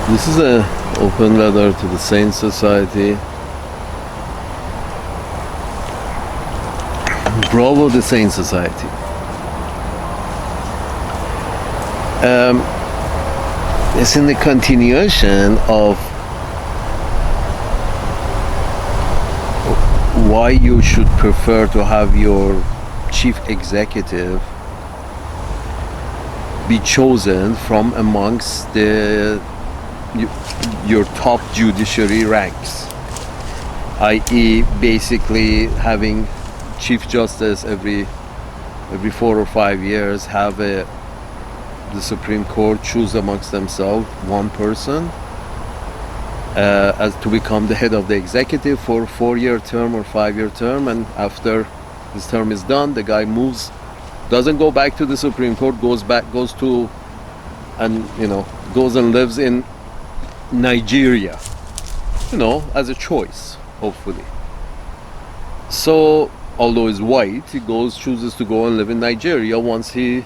This is a open letter to the Sane Society. Bravo, the Sane Society. It's in the continuation of why you should prefer to have your chief executive be chosen from amongst your top judiciary ranks, i.e. basically having chief justice every 4 or 5 years, have the Supreme Court choose amongst themselves one person as to become the head of the executive for a 4-year term or 5-year term, and after his term is done, the guy moves, doesn't go back to the Supreme Court, goes and lives in Nigeria, as a choice, hopefully. So although he's white, he chooses to go and live in Nigeria once he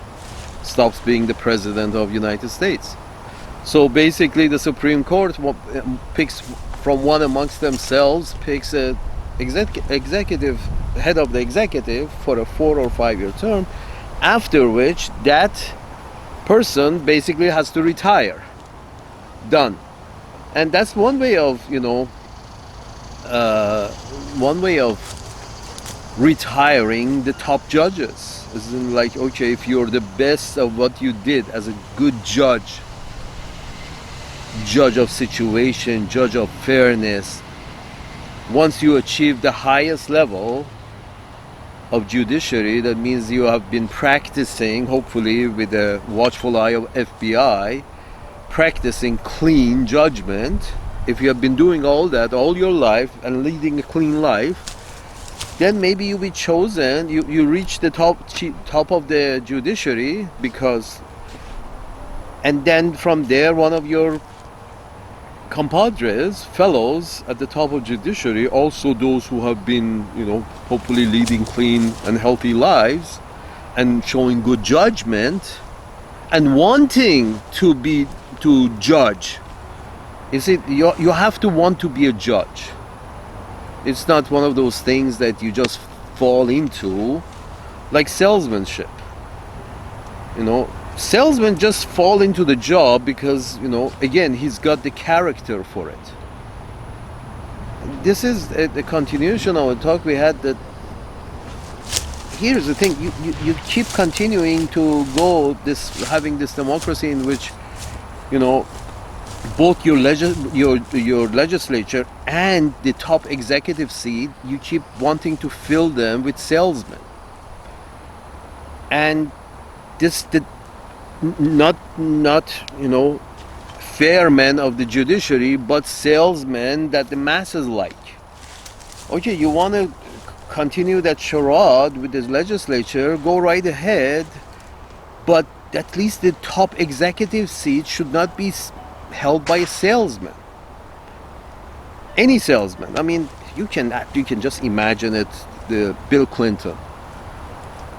stops being the president of the United States. So basically the Supreme Court picks from one amongst themselves, picks a executive, head of the executive for a 4 or 5-year term, after which that person basically has to retire. Done. And that's one way of retiring the top judges. It's like, okay, if you're the best of what you did as a good judge of situation, judge of fairness, once you achieve the highest level of judiciary, that means you have been practicing, hopefully with the watchful eye of FBI, practicing clean judgment. If you have been doing all that all your life and leading a clean life, then maybe you'll be chosen, you reach the top of the judiciary, and then from there one of your compadres, fellows at the top of judiciary, also those who have been, hopefully leading clean and healthy lives and showing good judgment and wanting to judge. You see, you have to want to be a judge. It's not one of those things that you just fall into, like salesmanship. Salesmen just fall into the job because, again, he's got the character for it. This is the continuation of a talk we had. That here's the thing: you keep continuing to having this democracy in which, both your legislature and the top executive seat, you keep wanting to fill them with salesmen, and not fair men of the judiciary, but salesmen that the masses like. Okay, you want to continue that charade with the legislature, go right ahead, but at least the top executive seat should not be held by a salesman. Any salesman. I mean, you can just imagine it. The Bill Clinton,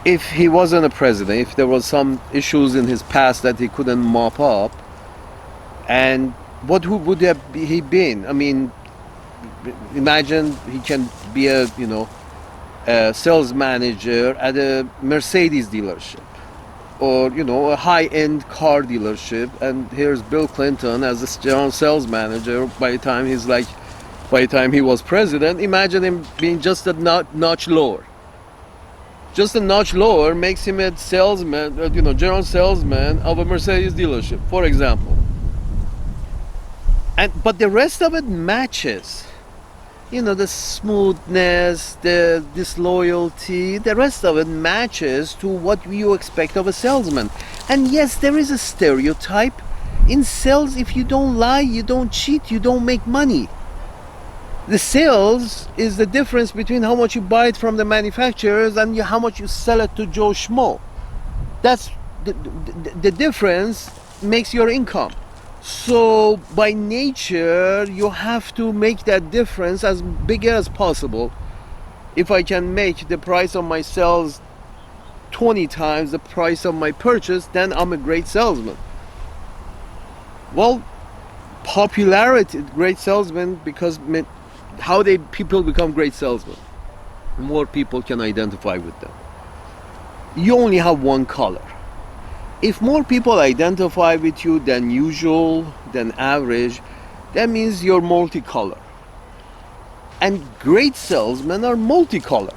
if he wasn't a president, if there was some issues in his past that he couldn't mop up, and who would he been? I mean, imagine he can be a sales manager at a Mercedes dealership, or a high-end car dealership, and here's Bill Clinton as a general sales manager. By the time he was president, imagine him being just a notch lower. Just a notch lower makes him a salesman, general salesman of a Mercedes dealership, for example. But the rest of it matches. The smoothness, the disloyalty, the rest of it matches to what you expect of a salesman. And yes, there is a stereotype. In sales, if you don't lie, you don't cheat, you don't make money. The sales is the difference between how much you buy it from the manufacturers and how much you sell it to Joe Schmo. That's the difference makes your income. So by nature, you have to make that difference as big as possible. If I can make the price of my sales 20 times the price of my purchase, then I'm a great salesman. Well, Popularity, great salesmen, because how they people become great salesmen. More people can identify with them. You only have one color. If more people identify with you than usual, than average, that means you're multicolor. And great salesmen are multicolor.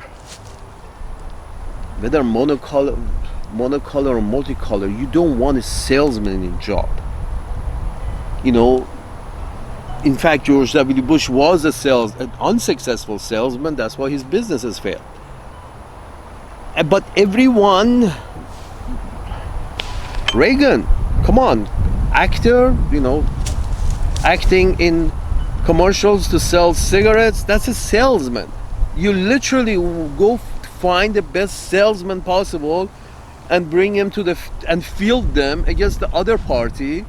Whether monocolor or multicolor, you don't want a salesman in your job. You know, in fact, George W. Bush was an unsuccessful salesman. That's why his businesses failed. But everyone, Reagan, come on, actor, acting in commercials to sell cigarettes, that's a salesman. You literally go find the best salesman possible and bring him and field them against the other party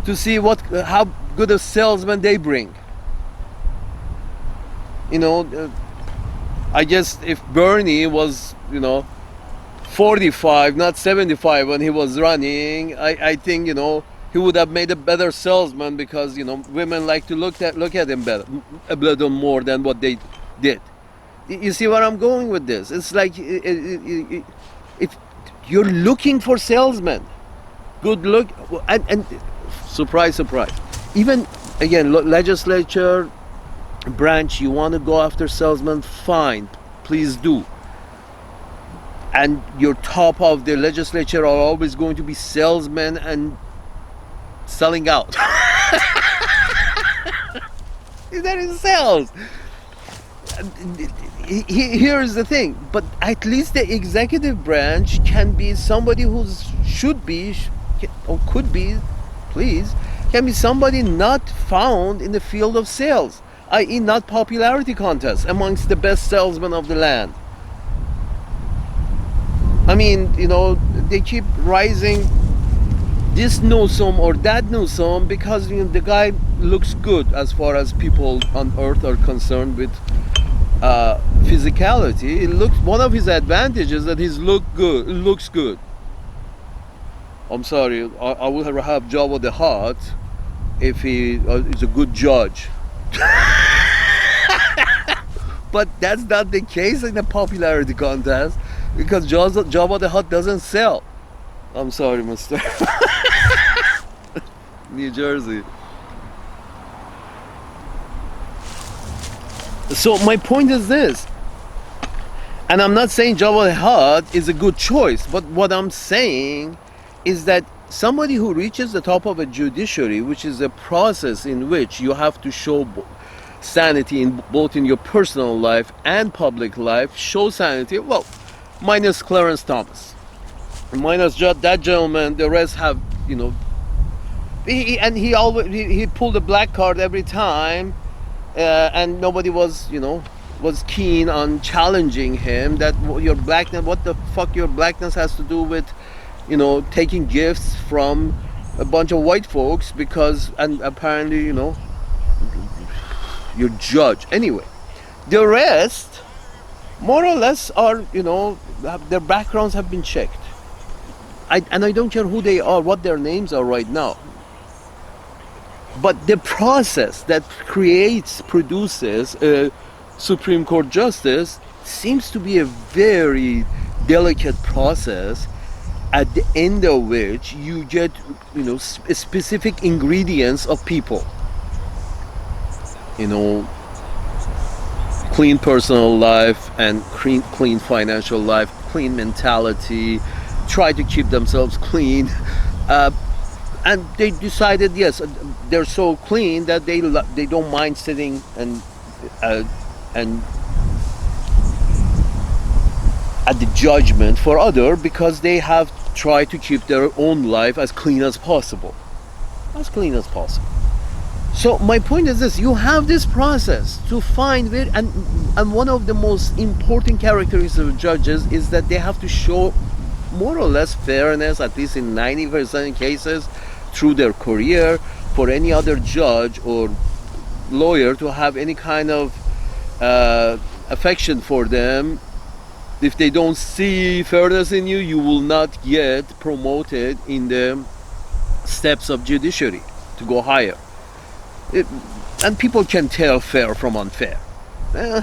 to see how good a salesman they bring. I guess if Bernie was 45, not 75 when he was running, I think he would have made a better salesman, because women like to look at him better, a little more than what they did. You see where I'm going with this? It's like if you're looking for salesmen, good look, and surprise, even again, legislature branch, you want to go after salesmen, fine, please do. And your top of the legislature are always going to be salesmen and selling out. That is sales. Here's the thing, but at least the executive branch can be somebody who should be, or could be, please, can be somebody not found in the field of sales, i.e. not popularity contests amongst the best salesmen of the land. I mean, they keep rising this Newsom or that Newsom because the guy looks good, as far as people on earth are concerned with physicality. One of his advantages that looks good. I'm sorry, I would have Jabba the Hutt if he is a good judge. But that's not the case in a popularity contest, because Jabba the Hutt doesn't sell. I'm sorry, Mr. New Jersey. So my point is this, and I'm not saying Jabba the Hutt is a good choice, but what I'm saying is that somebody who reaches the top of a judiciary, which is a process in which you have to show sanity both in your personal life and public life, show sanity, well, minus Clarence Thomas, minus that gentleman, the rest have, he pulled a black card every time, and nobody was keen on challenging him that your blackness, what the fuck your blackness has to do with taking gifts from a bunch of white folks, and apparently your judge. Anyway, the rest more or less are their backgrounds have been checked. I don't care who they are, what their names are right now, but the process that produces a Supreme Court justice seems to be a very delicate process, at the end of which you get specific ingredients of people, clean personal life and clean financial life, clean mentality, try to keep themselves clean, and they decided, yes, they're so clean that they don't mind sitting and at the judgment for other, because they have tried to keep their own life as clean as possible. So my point is this: you have this process to find it, and one of the most important characteristics of judges is that they have to show more or less fairness, at least in 90% of cases, through their career, for any other judge or lawyer to have any kind of affection for them. If they don't see fairness in you, you will not get promoted in the steps of judiciary to go higher. It, and people can tell fair from unfair. Eh,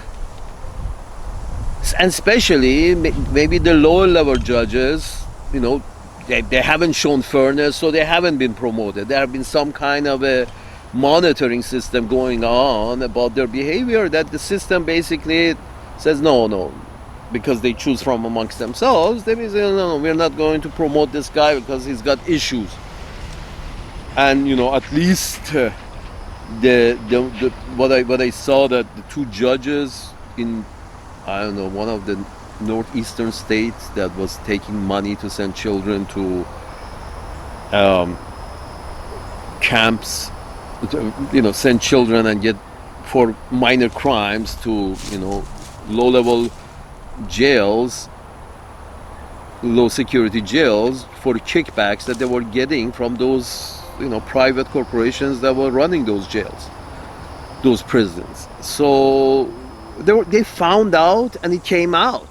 and especially maybe the lower level judges, they haven't shown fairness, so they haven't been promoted. There have been some kind of a monitoring system going on about their behavior that the system basically says no, because they choose from amongst themselves. They say no, we're not going to promote this guy because he's got issues. And at least what I saw, that the two judges in, I don't know, one of the northeastern states that was taking money to send children to camps, send children and get for minor crimes to low-level jails, low security jails, for kickbacks that they were getting from those private corporations that were running those jails, those prisons. So they found out, and it came out.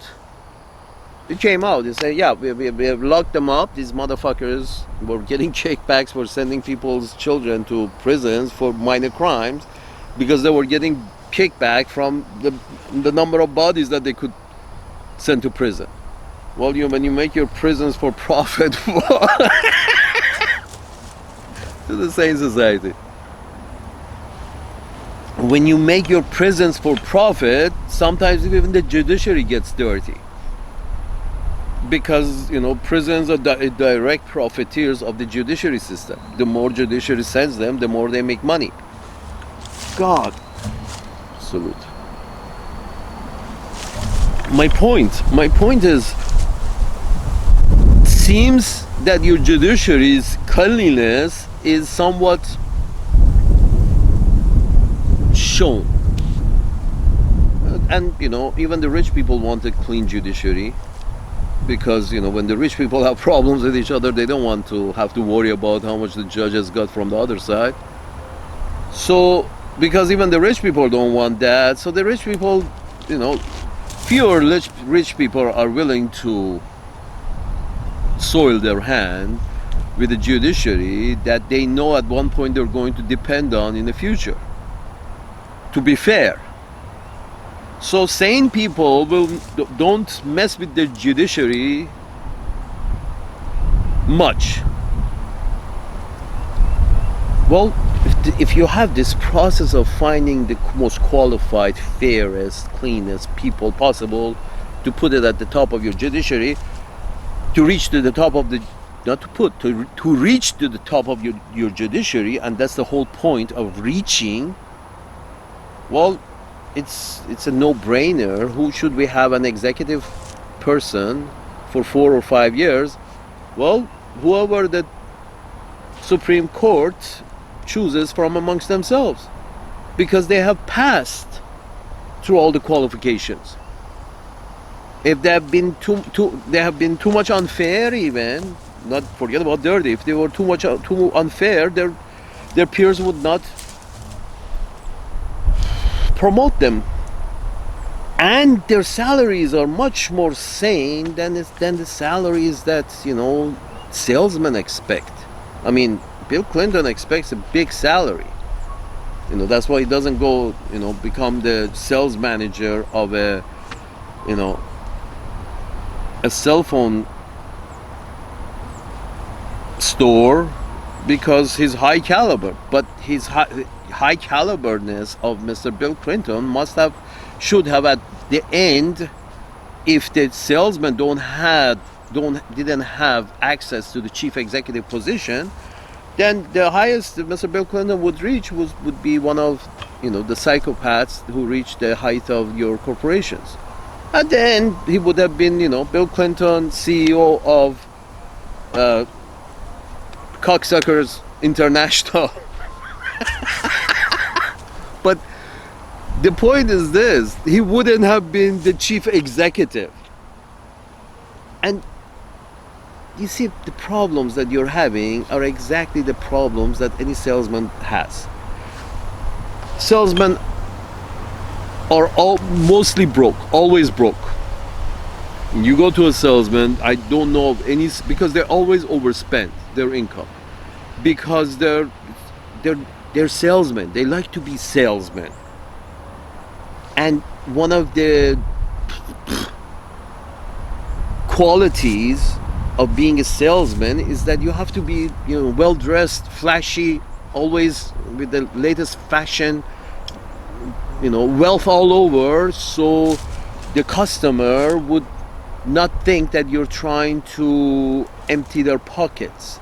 They said, yeah, we have locked them up. These motherfuckers were getting kickbacks for sending people's children to prisons for minor crimes, because they were getting kickback from the number of bodies that they could send to prison. Well, when you make your prisons for profit, to the Sane Society. When you make your prisons for profit, sometimes even the judiciary gets dirty. Because, prisons are direct profiteers of the judiciary system. The more judiciary sends them, the more they make money. God. Salute. My point is, seems that your judiciary's cleanliness is somewhat shown. And, even the rich people want a clean judiciary, because, when the rich people have problems with each other, they don't want to have to worry about how much the judges got from the other side. So, because even the rich people don't want that, so the rich people, fewer rich people are willing to soil their hand with a judiciary that they know at one point they're going to depend on in the future, to be fair. So sane people don't mess with the judiciary much. Well, if you have this process of finding the most qualified, fairest, cleanest people possible to put it at the top of your judiciary, to reach to the top of the, to reach to the top of your judiciary, and that's the whole point of reaching, well, it's a no-brainer. Who should we have an executive person for 4 or 5 years? Well, whoever the Supreme Court chooses from amongst themselves, because they have passed through all the qualifications. If they have been too much unfair, even not forget about dirty, if they were too unfair, their peers would not promote them, and their salaries are much more sane than the salaries that salesmen expect. I mean, Bill Clinton expects a big salary. That's why he doesn't go become the sales manager of a cell phone store, because he's high caliber. But his high caliberness of Mr. Bill Clinton should have at the end, if the salesman didn't have access to the chief executive position, then the highest Mr. Bill Clinton would reach would be one of the psychopaths who reached the height of your corporations. And then he would have been Bill Clinton, CEO of Cocksuckers International. But the point is this: he wouldn't have been the chief executive. And you see, the problems that you're having are exactly the problems that any salesman has. Salesmen are mostly broke, always broke. You go to a salesman, I don't know of any, because they always overspend their income, because they're They're salesmen. They like to be salesmen. And one of the qualities of being a salesman is that you have to be, well dressed, flashy, always with the latest fashion, wealth all over, so the customer would not think that you're trying to empty their pockets.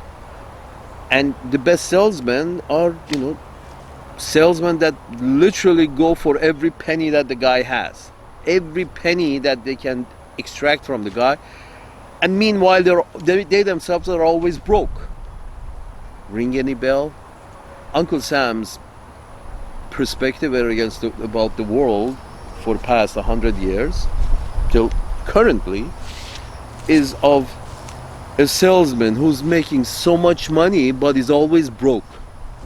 And the best salesmen are, salesmen that literally go for every penny that the guy has, every penny that they can extract from the guy. And meanwhile, they themselves are always broke. Ring any bell? Uncle Sam's perspective about the world for the past 100 years till currently is of a salesman who's making so much money but is always broke.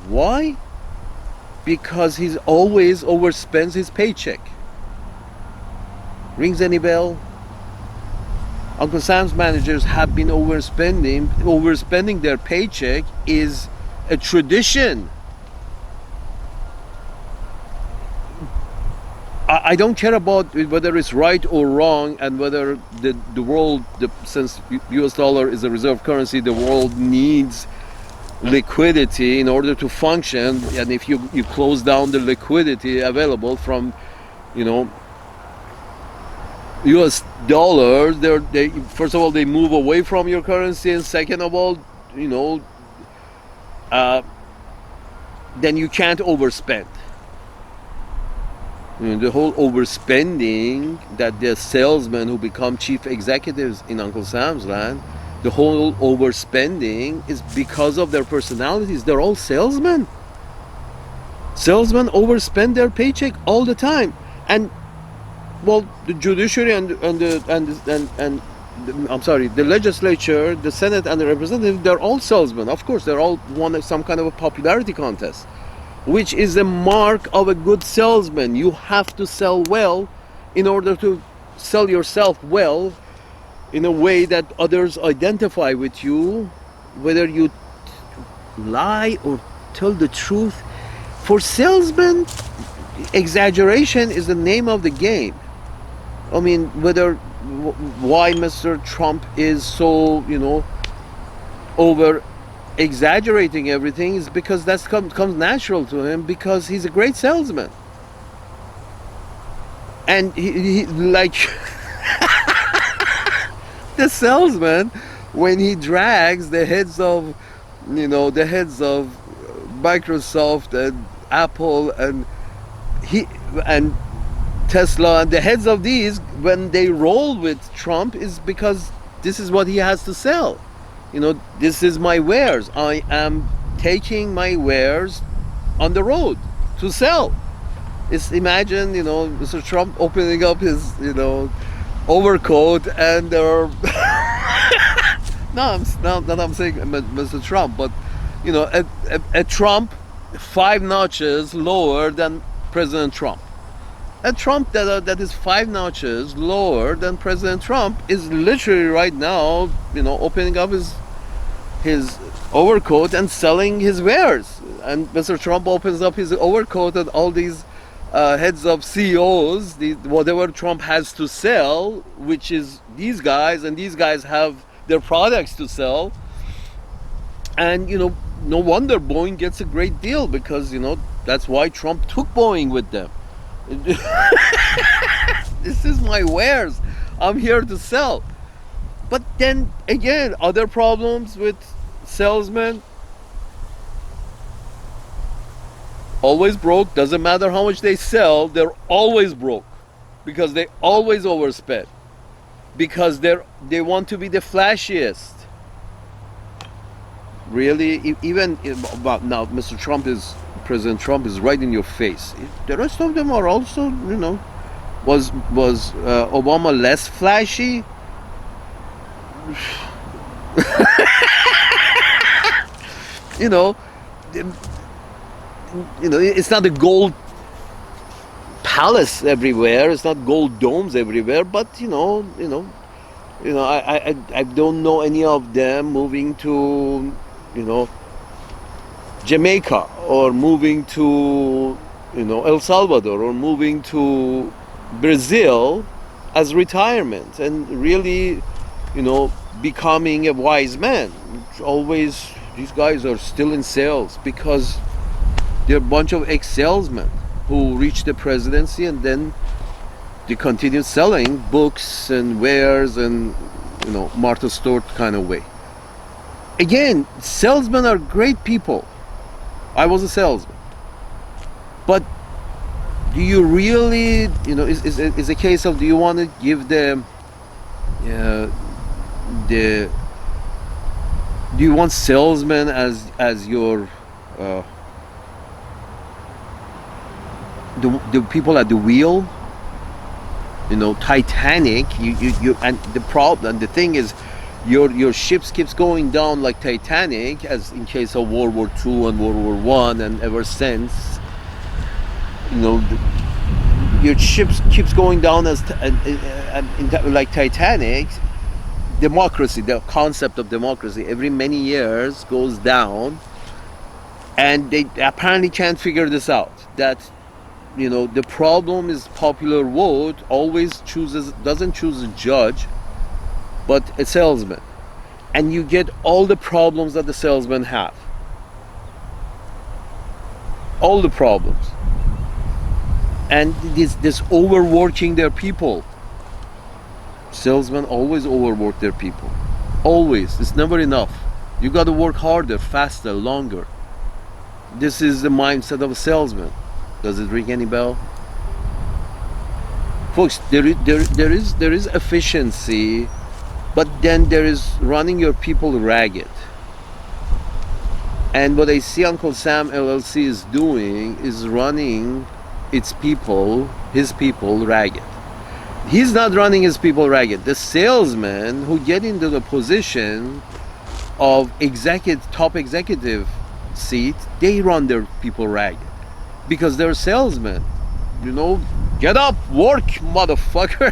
Why? Because he's always overspends his paycheck. Rings any bell? Uncle Sam's managers have been overspending their paycheck is a tradition. I don't care about whether it's right or wrong, and whether the world, since US dollar is a reserve currency, the world needs liquidity in order to function. And if you close down the liquidity available from, US dollars, they first of all, they move away from your currency, and second of all, then you can't overspend. The whole overspending that the salesmen who become chief executives in Uncle Sam's land, the whole overspending is because of their personalities. They're all salesmen. Salesmen overspend their paycheck all the time, and well, the judiciary and the legislature, the Senate and the representatives, they're all salesmen. Of course, they're all won some kind of a popularity contest, which is a mark of a good salesman. You have to sell well in order to sell yourself well in a way that others identify with you, whether you lie or tell the truth. For salesmen, exaggeration is the name of the game. I mean, why Mr. Trump is so, over exaggerating everything is because that comes natural to him, because he's a great salesman. And he like the salesman, when he drags the heads of Microsoft and Apple and Tesla, and the heads of these, when they roll with Trump, is because this is what he has to sell. This is my wares. I am taking my wares on the road to sell. Imagine, Mr. Trump opening up his, overcoat, and there are I'm saying Mr. Trump, but a Trump 5 notches lower than President Trump. A Trump that is 5 notches lower than President Trump is literally right now, opening up his overcoat and selling his wares. And Mr. Trump opens up his overcoat, and all these heads of CEOs, whatever Trump has to sell, which is these guys, and these guys have their products to sell. And no wonder Boeing gets a great deal, because that's why Trump took Boeing with them. This is my wares. I'm here to sell. But then again, other problems with salesmen: always broke. Doesn't matter how much they sell, they're always broke, because they always overspend, because they want to be the flashiest. Really, even now, President Trump is right in your face. The rest of them are also, was Obama less flashy? It's not a gold palace everywhere. It's not gold domes everywhere. But I don't know any of them moving to Jamaica or moving to, El Salvador, or moving to Brazil as retirement, and really, becoming a wise man. Always, these guys are still in sales because they're a bunch of ex-salesmen who reached the presidency, and then they continue selling books and wares and, Martha Stewart kind of way. Again, salesmen are great people. I was a salesman. But do you really, is a case of, do you want to give do you want salesmen as your the people at the wheel? Titanic, you and the thing is, your ships keeps going down like Titanic, as in case of World War II and World War One, and ever since, your ships keeps going down as like Titanic. Democracy, the concept of democracy, every many years goes down, and they apparently can't figure this out. That the problem is popular vote always doesn't choose a judge, but a salesman, and you get all the problems that the salesmen have. All the problems, and this overworking their people. Salesmen always overwork their people. Always. It's never enough. You got to work harder, faster, longer. This is the mindset of a salesman. Does it ring any bell? Folks, there is efficiency, but then there is running your people ragged. And what I see Uncle Sam LLC is doing is running his people ragged. He's not running his people ragged. The salesmen who get into the position of top executive seat, they run their people ragged because they're salesmen. Get up, work, motherfucker.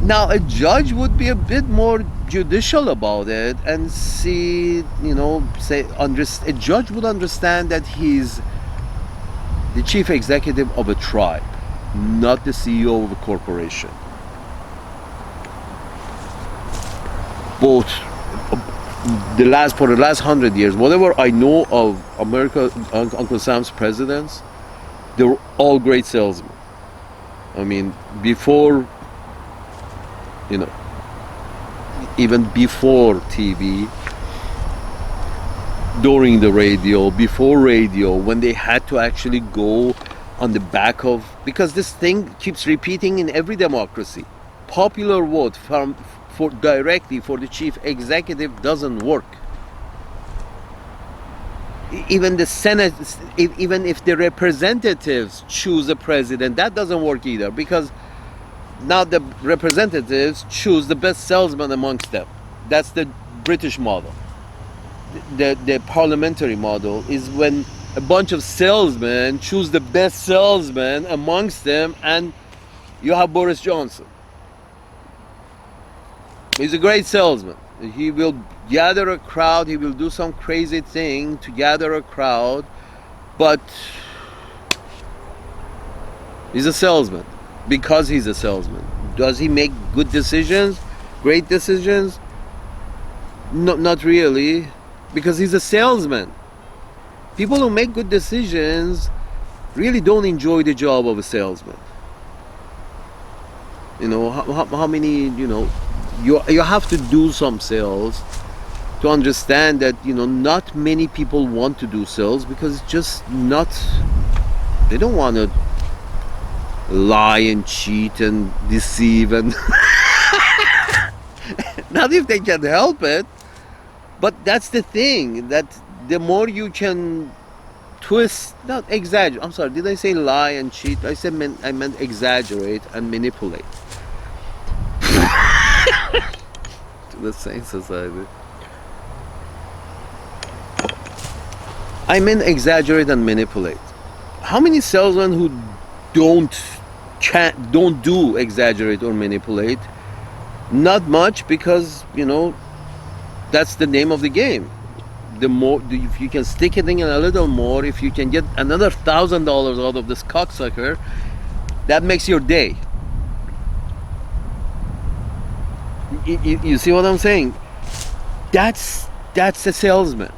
Now, a judge would be a bit more judicial about it and see, a judge would understand that he's the chief executive of a tribe, not the CEO of a corporation. Both for the last 100 years, whatever I know of America, Uncle Sam's presidents, they were all great salesmen. I mean, before, even before TV, during the radio, before radio, when they had to actually go on the back of, because this thing keeps repeating in every democracy. Popular vote directly for the chief executive doesn't work. Even the Senate, even if the representatives choose a president, that doesn't work either, because now the representatives choose the best salesman amongst them. That's the British model. The parliamentary model is when a bunch of salesmen choose the best salesman amongst them, and you have Boris Johnson. He's a great salesman. He will gather a crowd, he will do some crazy thing to gather a crowd, but he's a salesman because he's a salesman. Does he make good decisions, great decisions? No, not really, because he's a salesman. People who make good decisions really don't enjoy the job of a salesman. How many, you have to do some sales to understand that, not many people want to do sales because it's just not, they don't want to lie and cheat and deceive, and not if they can help it. But that's the thing, that the more you can twist, not exaggerate, I'm sorry, did I say lie and cheat? I meant exaggerate and manipulate. To the Sane Society. I meant exaggerate and manipulate. How many salesmen who don't do exaggerate or manipulate? Not much, because that's the name of the game. the more, if you can stick it in a little more, if you can get another $1,000 out of this cocksucker, that makes your day. You see what I'm saying? That's a salesman.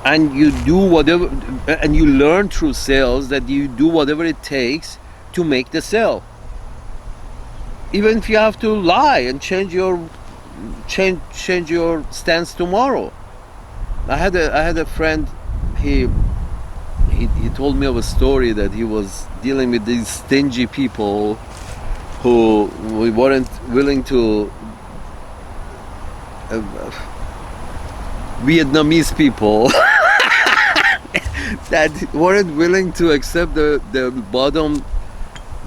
And you do whatever, and you learn through sales that you do whatever it takes to make the sale. Even if you have to lie and change your stance tomorrow. I had a friend. He told me of a story that he was dealing with these stingy people who weren't willing to. Vietnamese people that weren't willing to accept the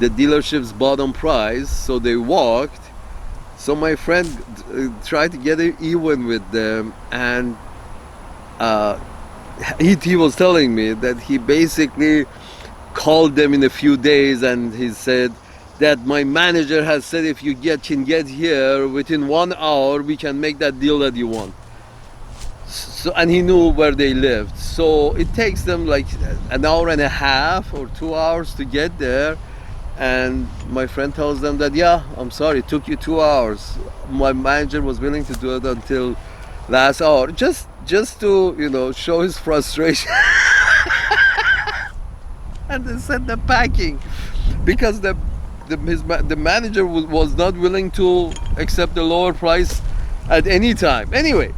dealership's bottom price, so they walked. So my friend tried to get even with them, and he was telling me that he basically called them in a few days, and he said that my manager has said if you can get here within 1 hour, we can make that deal that you want. So, and he knew where they lived, so it takes them like an hour and a half or 2 hours to get there. And my friend tells them that, yeah, I'm sorry, it took you 2 hours. My manager was willing to do it until last hour, just to show his frustration. And they sent the packing because the manager was not willing to accept the lower price at any time. Anyway,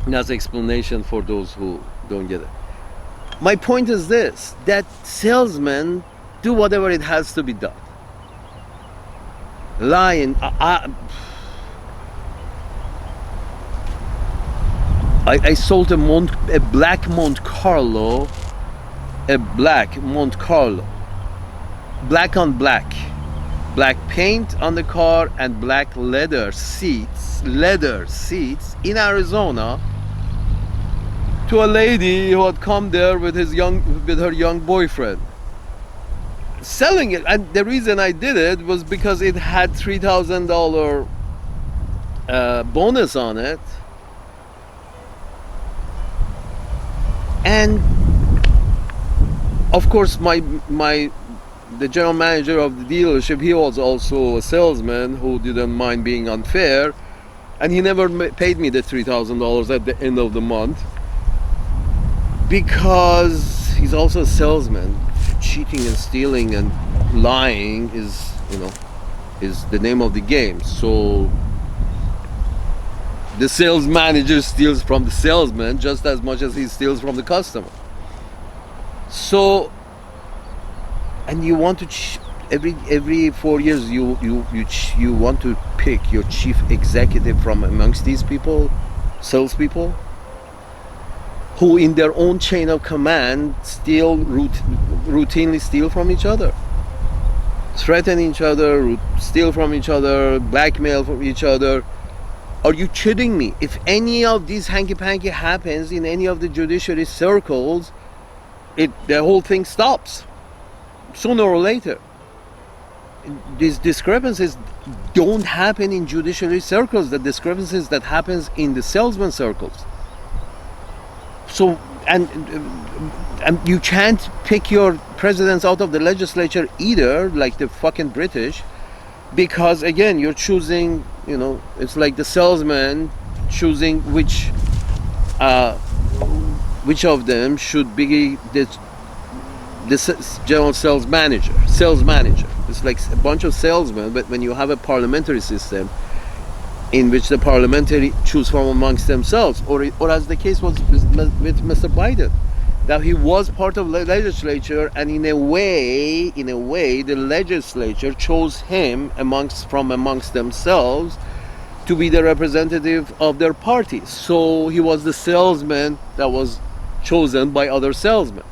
that's the explanation for those who don't get it. My point is this, that salesmen do whatever it has to be done. Lying. I sold a black Monte Carlo, black on black paint on the car and black leather seats in Arizona, to a lady who had come there with her young boyfriend, selling it. And the reason I did it was because it had $3,000 bonus on it, and of course the general manager of the dealership, he was also a salesman who didn't mind being unfair, and he never paid me the $3,000 at the end of the month, because he's also a salesman. Cheating and stealing and lying is the name of the game. So the sales manager steals from the salesman just as much as he steals from the customer. So, and you want to every 4 years you want to pick your chief executive from amongst these people, salespeople, who in their own chain of command routinely steal from each other, threaten each other, steal from each other, blackmail from each other. Are you kidding me? If any of these hanky-panky happens in any of the judiciary circles, the whole thing stops sooner or later. These discrepancies don't happen in judiciary circles. The discrepancies that happens in the salesman circles. So, and you can't pick your presidents out of the legislature either, like the fucking British, because again, you're choosing, it's like the salesman choosing which of them should be the general sales manager. It's like a bunch of salesmen, but when you have a parliamentary system in which the parliamentary choose from amongst themselves, or as the case was with Mr. Biden, that he was part of the legislature, and in a way, the legislature chose him from amongst themselves to be the representative of their party. So he was the salesman that was chosen by other salesmen.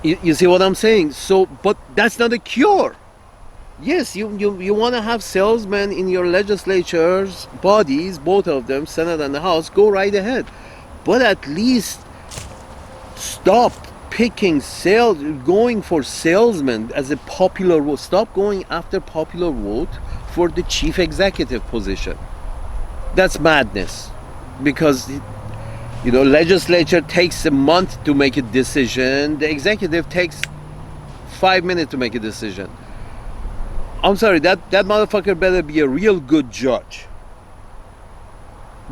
You see what I'm saying? So, but that's not a cure. Yes, you want to have salesmen in your legislatures bodies, both of them, Senate and the House, go right ahead. But at least stop going for salesmen as a popular vote. Stop going after popular vote for the chief executive position. That's madness, because legislature takes a month to make a decision. The executive takes 5 minutes to make a decision. I'm sorry, that motherfucker better be a real good judge,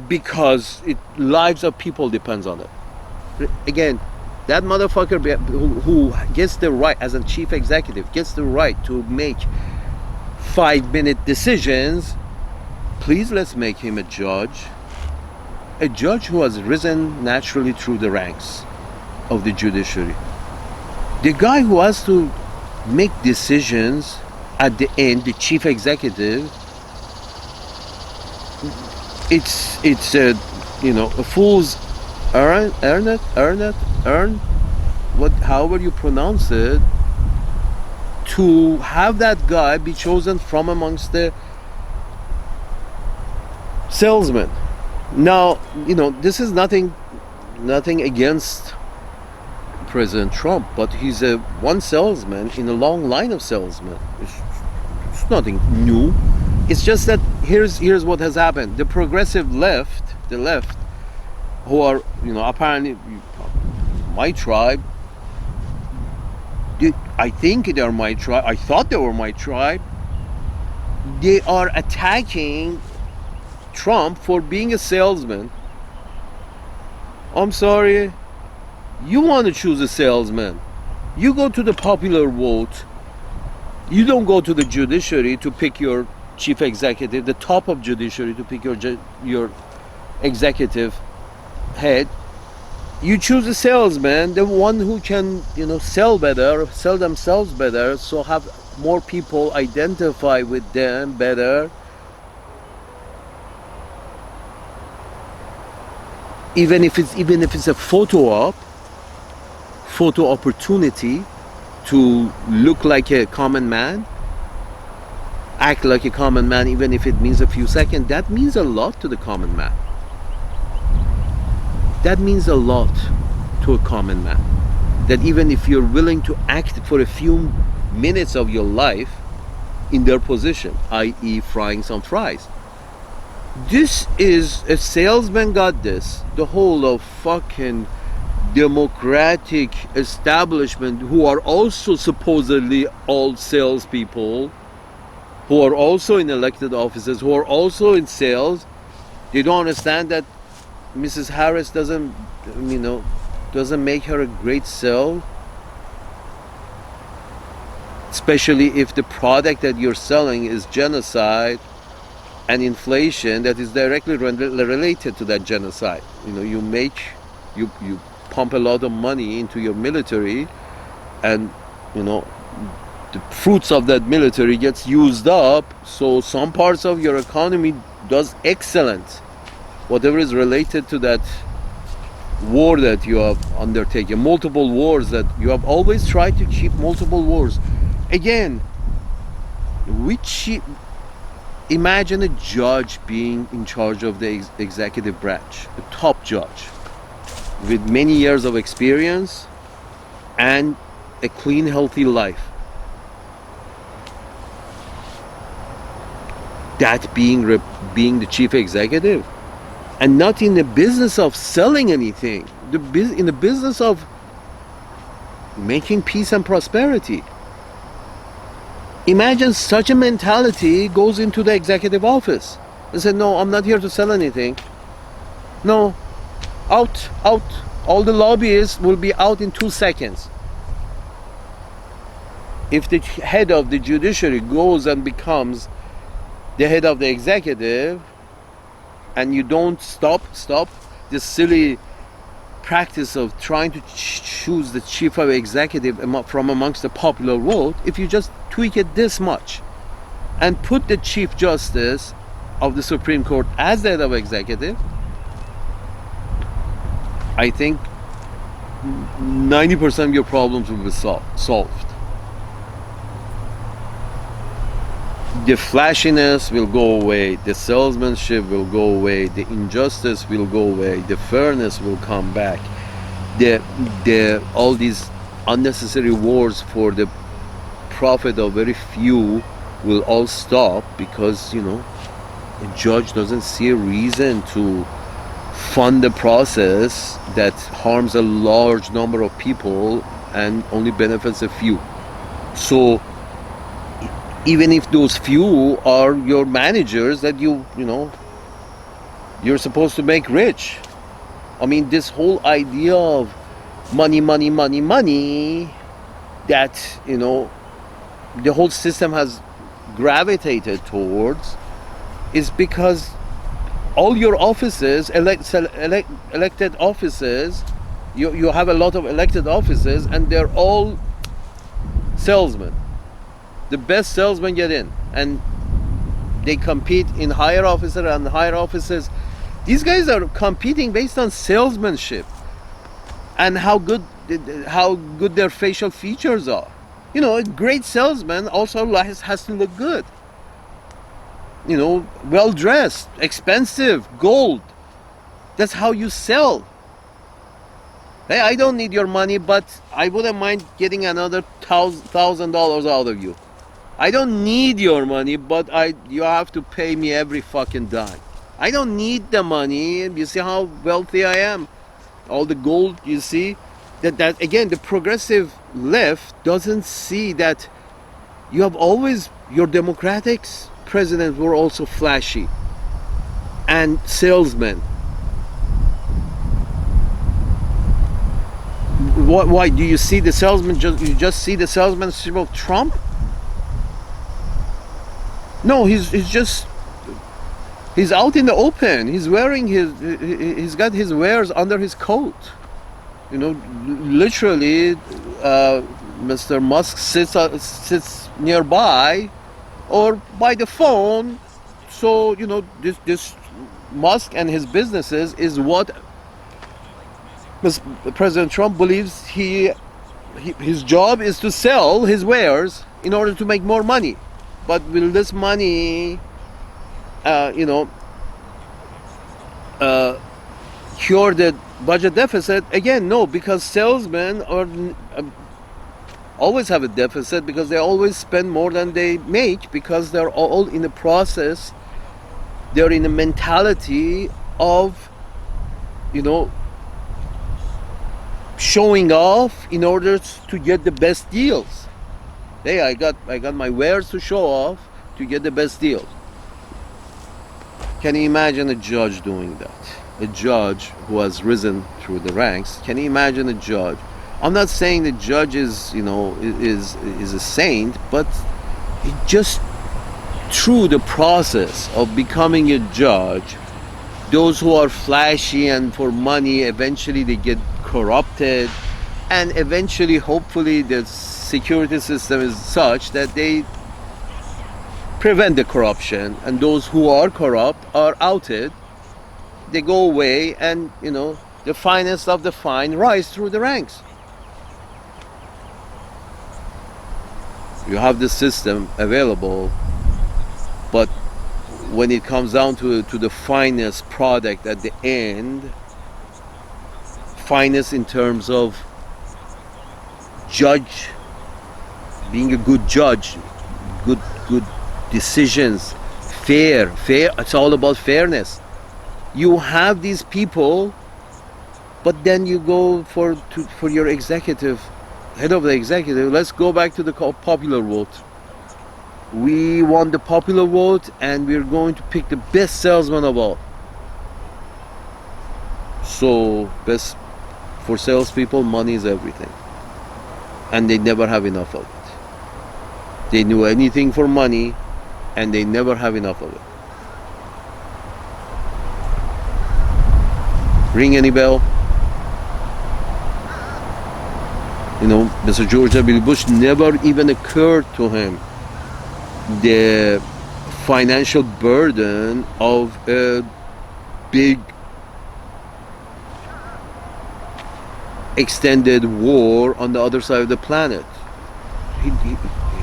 because lives of people depends on it. Again, that motherfucker who gets the right, as a chief executive, gets the right to make 5-minute decisions, please let's make him a judge who has risen naturally through the ranks of the judiciary. The guy who has to make decisions at the end, the chief executive, it's a fool's however you pronounce it, to have that guy be chosen from amongst the salesmen. Now, this is nothing against President Trump, but he's one salesman in a long line of salesmen. It's nothing new. It's just that here's what has happened. The progressive left, who are apparently my tribe. I think they're my tribe. I thought they were my tribe. They are attacking Trump for being a salesman. I'm sorry. You want to choose a salesman, you go to the popular vote. You don't go to the judiciary to pick your chief executive, the top of judiciary, to pick your executive head. You choose a salesman, the one who can sell better, sell themselves better, so have more people identify with them better. Even if it's a photo opportunity to look like a common man, act like a common man, even if it means a few seconds, that means a lot to the common man. That means a lot to a common man. That even if you're willing to act for a few minutes of your life in their position, i.e. frying some fries. This is, a salesman got this. The whole of fucking democratic establishment, who are also supposedly all salespeople, who are also in elected offices, who are also in sales, they don't understand that Mrs. Harris doesn't make her a great sell, especially if the product that you're selling is genocide and inflation that is directly related to that genocide. You pump a lot of money into your military, and the fruits of that military gets used up, so some parts of your economy does excellent, whatever is related to that war that you have undertaken, multiple wars that you have always tried to keep, multiple wars. Again, imagine a judge being in charge of the executive branch, a top judge with many years of experience and a clean, healthy life. That being the chief executive, and not in the business of selling anything, in the business of making peace and prosperity. Imagine such a mentality goes into the executive office. They say, no, I'm not here to sell anything. No, out. All the lobbyists will be out in 2 seconds. If the head of the judiciary goes and becomes the head of the executive, and you don't stop this silly practice of trying to choose the chief of executive from amongst the popular vote, if you just tweak it this much and put the chief justice of the Supreme Court as the head of executive, I think 90% of your problems will be solved. The flashiness will go away, the salesmanship will go away, the injustice will go away, the fairness will come back. All these unnecessary wars for the profit of very few will all stop because, a judge doesn't see a reason to fund a process that harms a large number of people and only benefits a few. So even if those few are your managers that you're supposed to make rich. I mean, this whole idea of money, money, money, money, that, the whole system has gravitated towards, is because all your offices, elected offices, you have a lot of elected offices, and they're all salesmen. The best salesmen get in, and they compete in higher officer and higher offices. These guys are competing based on salesmanship and how good their facial features are. A great salesman also has to look good. Well dressed, expensive, gold. That's how you sell. Hey, I don't need your money, but I wouldn't mind getting another $1,000 out of you. I don't need your money, but you have to pay me every fucking dime. I don't need the money. You see how wealthy I am? All the gold, you see? That again, the progressive left doesn't see that you have always, your Democrats presidents were also flashy and salesmen. Why do you see the salesman? You just see the salesmanship of Trump? No, he's out in the open. He's wearing he's got his wares under his coat. Literally, Mr. Musk sits nearby or by the phone. So this Musk and his businesses is what President Trump believes his job is to sell his wares in order to make more money. But will this money, cure the budget deficit? Again, no, because salesmen always have a deficit because they always spend more than they make, because they're all in the process. They're in a mentality of, showing off in order to get the best deals. Hey, I got my wares to show off to get the best deal. Can you imagine a judge doing that? A judge who has risen through the ranks. Can you imagine a judge? I'm not saying the judge is a saint, but just through the process of becoming a judge, those who are flashy and for money, eventually they get corrupted, and eventually, hopefully, the security system is such that they prevent the corruption, and those who are corrupt are outed. They go away, and the finest of the fine rise through the ranks. You have this system available, but when it comes down to the finest product at the end, finest in terms of judge, being a good judge, good decisions, fair. It's all about fairness. You have these people, but then you go for your executive, head of the executive. Let's go back to the popular vote. We want the popular vote, and we're going to pick the best salesman of all. So, best for salespeople, money is everything, and they never have enough of it. They do anything for money, and they never have enough of it. Ring any bell? Mr. George W. Bush, never even occurred to him the financial burden of a big extended war on the other side of the planet.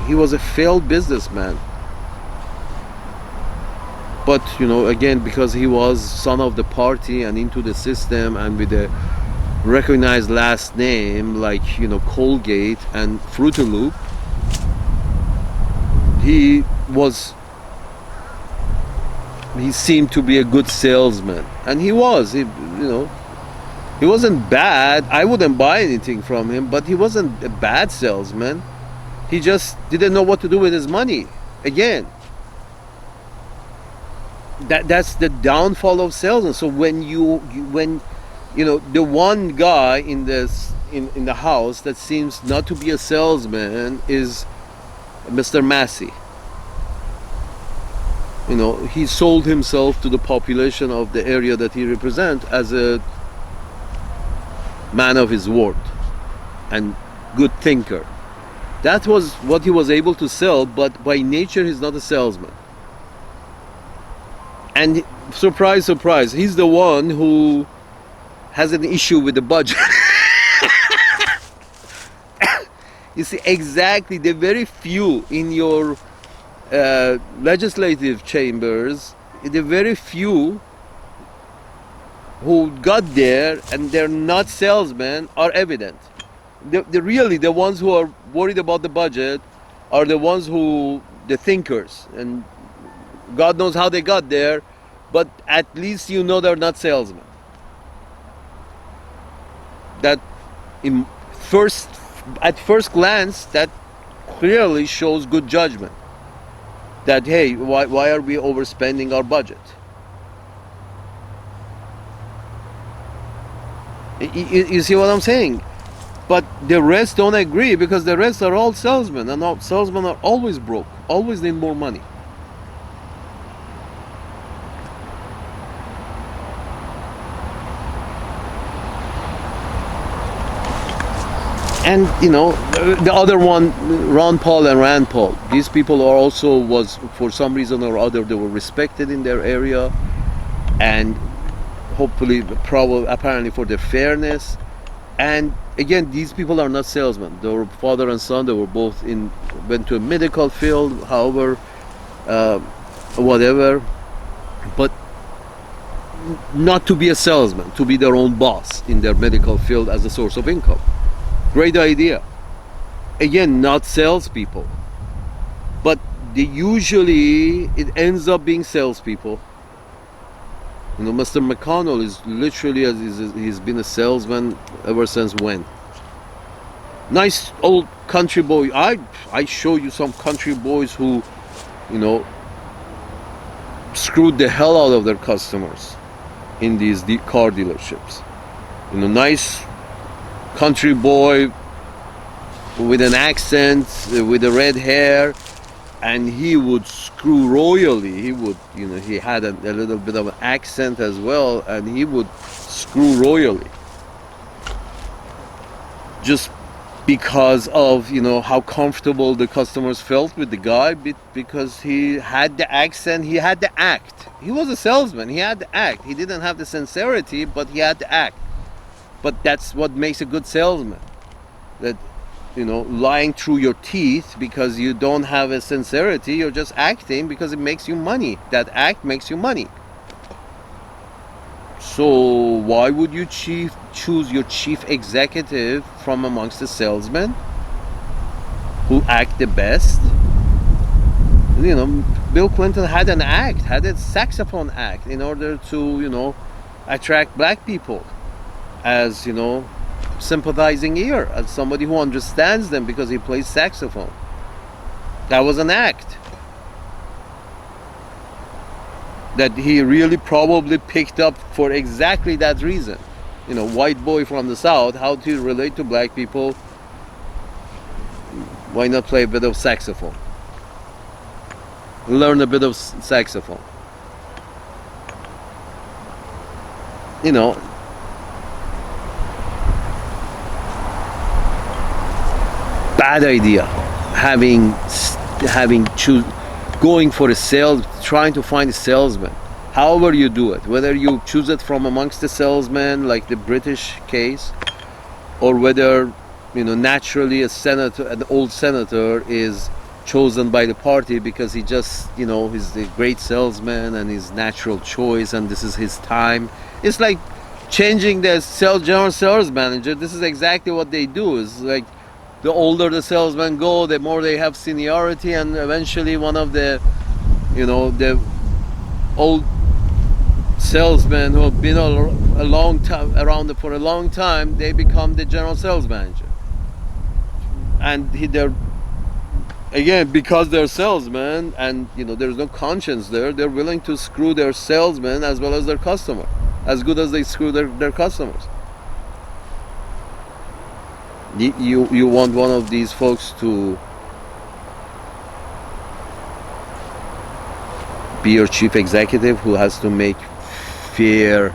He was a failed businessman. But again, because he was son of the party and into the system, and with a recognized last name like Colgate and Fruity Loop, he was, he seemed to be a good salesman, and he was. He wasn't bad. I wouldn't buy anything from him, but he wasn't a bad salesman. He just didn't know what to do with his money. Again, that's the downfall of salesmen. So when the one guy in the house that seems not to be a salesman is Mr. Massey. He sold himself to the population of the area that he represents as a man of his word and good thinker. That was what he was able to sell, but by nature he's not a salesman. And surprise, surprise, he's the one who has an issue with the budget. You see, exactly, the very few in your legislative chambers, the very few who got there and they're not salesmen are evident. The ones who are worried about the budget are the ones the thinkers, and God knows how they got there, but at least they're not salesmen. That at first glance, that clearly shows good judgment. That, hey, why are we overspending our budget? You see what I'm saying? But the rest don't agree, because the rest are all salesmen, and all salesmen are always broke, always need more money. And the other one, Ron Paul and Rand Paul, these people are also for some reason or other, they were respected in their area, and hopefully, apparently for their fairness. And again, these people are not salesmen. They were father and son. They were both went to a medical field, however, whatever, but not to be a salesman, to be their own boss in their medical field as a source of income. Great idea. Again, not salespeople, but it ends up being salespeople. Mr. McConnell is literally, he's been a salesman ever since when? Nice old country boy. I show you some country boys who, screwed the hell out of their customers in these car dealerships. Nice country boy with an accent, with the red hair, and he would screw royally. He would, he had a little bit of an accent as well, and he would screw royally. Just because of, how comfortable the customers felt with the guy, because he had the accent, he had the act. He was a salesman, he had the act. He didn't have the sincerity, but he had the act. But that's what makes a good salesman. That, lying through your teeth because you don't have a sincerity, you're just acting because it makes you money. That act makes you money. So why would you choose your chief executive from amongst the salesmen who act the best? Bill Clinton had an act, had a saxophone act in order to, attract black people as, sympathizing ear, as somebody who understands them because he plays saxophone. That was an act that he really probably picked up for exactly that reason. White boy from the South, how to relate to black people? Why not play a bit of saxophone? Learn a bit of saxophone. Bad idea. Going for a sales, trying to find a salesman. However you do it, whether you choose it from amongst the salesmen, like the British case, or whether naturally an old senator is chosen by the party because he just he's a great salesman and his natural choice and this is his time. It's like changing the general sales manager. This is exactly what they do. Is like the older the salesmen go, the more they have seniority, and eventually one of the, the old salesmen who have been a long time around for a long time, they become the general sales manager. And they're, again, because they're salesmen, and there's no conscience there, they're willing to screw their salesmen as well as their customer, as good as they screw their customers. You want one of these folks to be your chief executive, who has to make fair,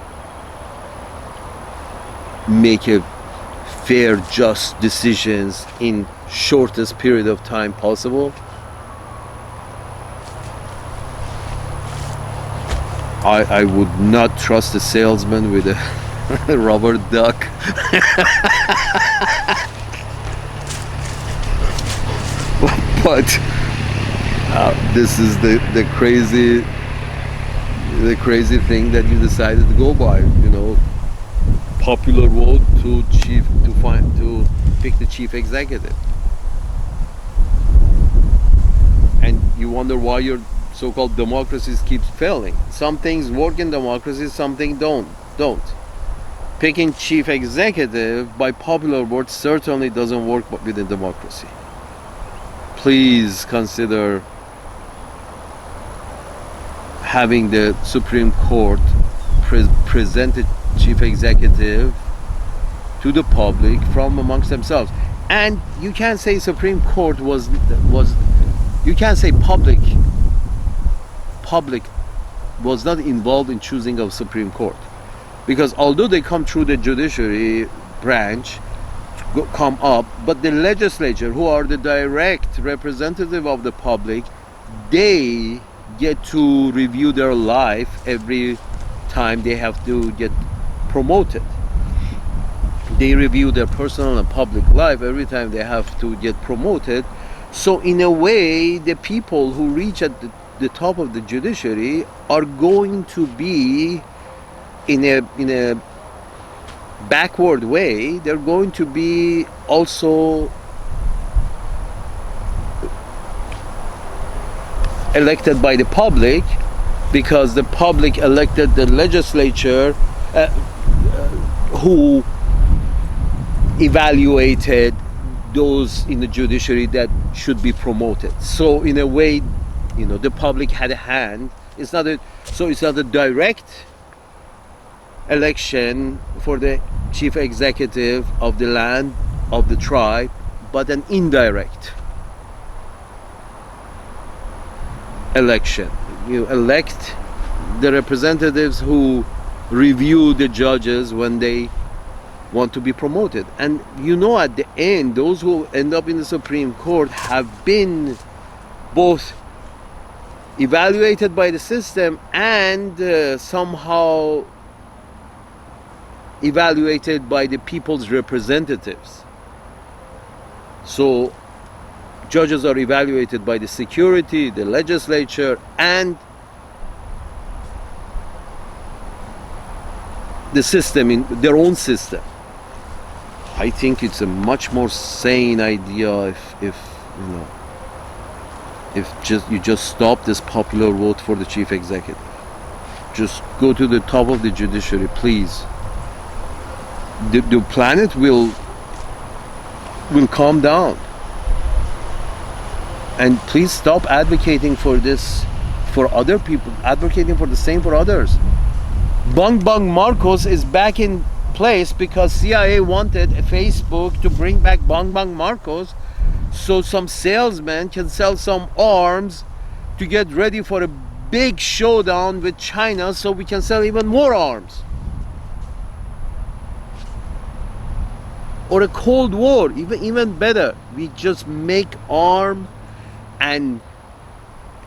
just decisions in shortest period of time possible. I would not trust a salesman with a rubber duck. But this is the crazy thing that you decided to go by. Popular vote to pick the chief executive, and you wonder why your so-called democracies keeps failing. Some things work in democracies, some things don't. Picking chief executive by popular vote certainly doesn't work within democracy. Please consider having the Supreme Court present a chief executive to the public from amongst themselves. And you can't say Supreme Court was you can't say public was not involved in choosing of Supreme Court, because although they come through the judiciary branch, come up, but the legislature, who are the direct representative of the public, they get to review their life every time they have to get promoted. They review their personal and public life every time they have to get promoted. So in a way, the people who reach at the top of the judiciary are going to be in a backward way. They're going to be also elected by the public, because the public elected the legislature who evaluated those in the judiciary that should be promoted. So in a way, the public had a hand. It's not a direct election for the chief executive of the land, of the tribe, but an indirect election. You elect the representatives who review the judges when they want to be promoted. And at the end, those who end up in the Supreme Court have been both evaluated by the system and somehow evaluated by the people's representatives. So judges are evaluated by the security, the legislature, and the system, in their own system. I think it's a much more sane idea if you just stop this popular vote for the chief executive. Just go to the top of the judiciary, please. The planet will calm down. And please stop advocating for this for other people, advocating for the same for others. Bang Bang Marcos is back in place because CIA wanted Facebook to bring back Bang Bang Marcos so some salesmen can sell some arms to get ready for a big showdown with China, so we can sell even more arms. Or a Cold War, even better. We just make arms and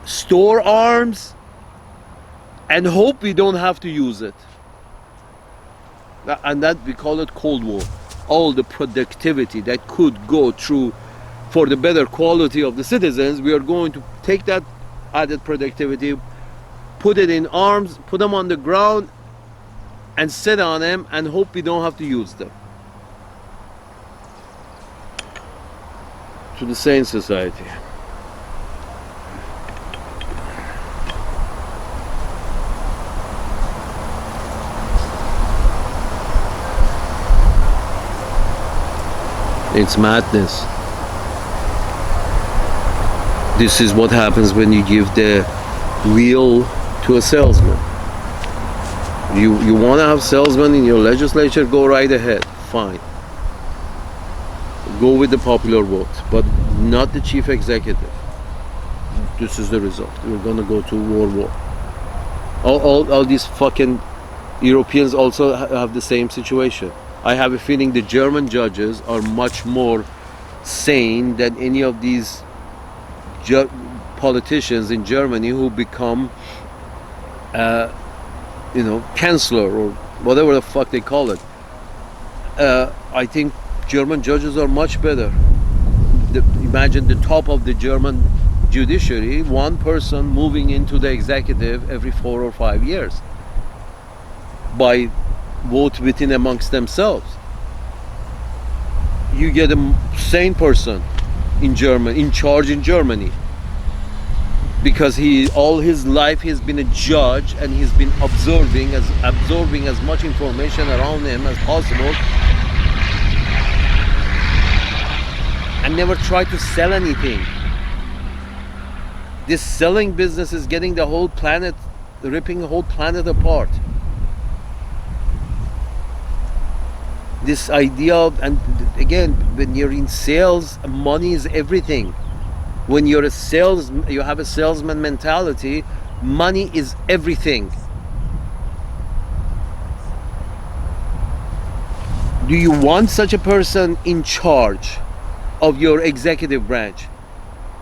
store arms and hope we don't have to use it. And that we call it Cold War. All the productivity that could go through for the better quality of the citizens, we are going to take that added productivity, put it in arms, put them on the ground and sit on them and hope we don't have to use them. to the Sane Society. It's madness. This is what happens when you give the wheel to a salesman. You want to have salesmen in your legislature, go right ahead, fine. Go with the popular vote, but not the chief executive. This is the result. We're gonna go to war. All these fucking Europeans also have the same situation. I have a feeling the German judges are much more sane than any of these politicians in Germany who become chancellor or whatever the fuck they call it. I think German judges are much better. Imagine the top of the German judiciary, one person moving into the executive every 4 or 5 years by vote within amongst themselves. You get a sane person in charge in Germany, because all his life he's been a judge and he's been absorbing as much information around him as possible, and never try to sell anything. This selling business is getting the whole planet, ripping the whole planet apart. This idea of, and again, when you're in sales, money is everything. When you're you have a salesman mentality, money is everything. Do you want such a person in charge of your executive branch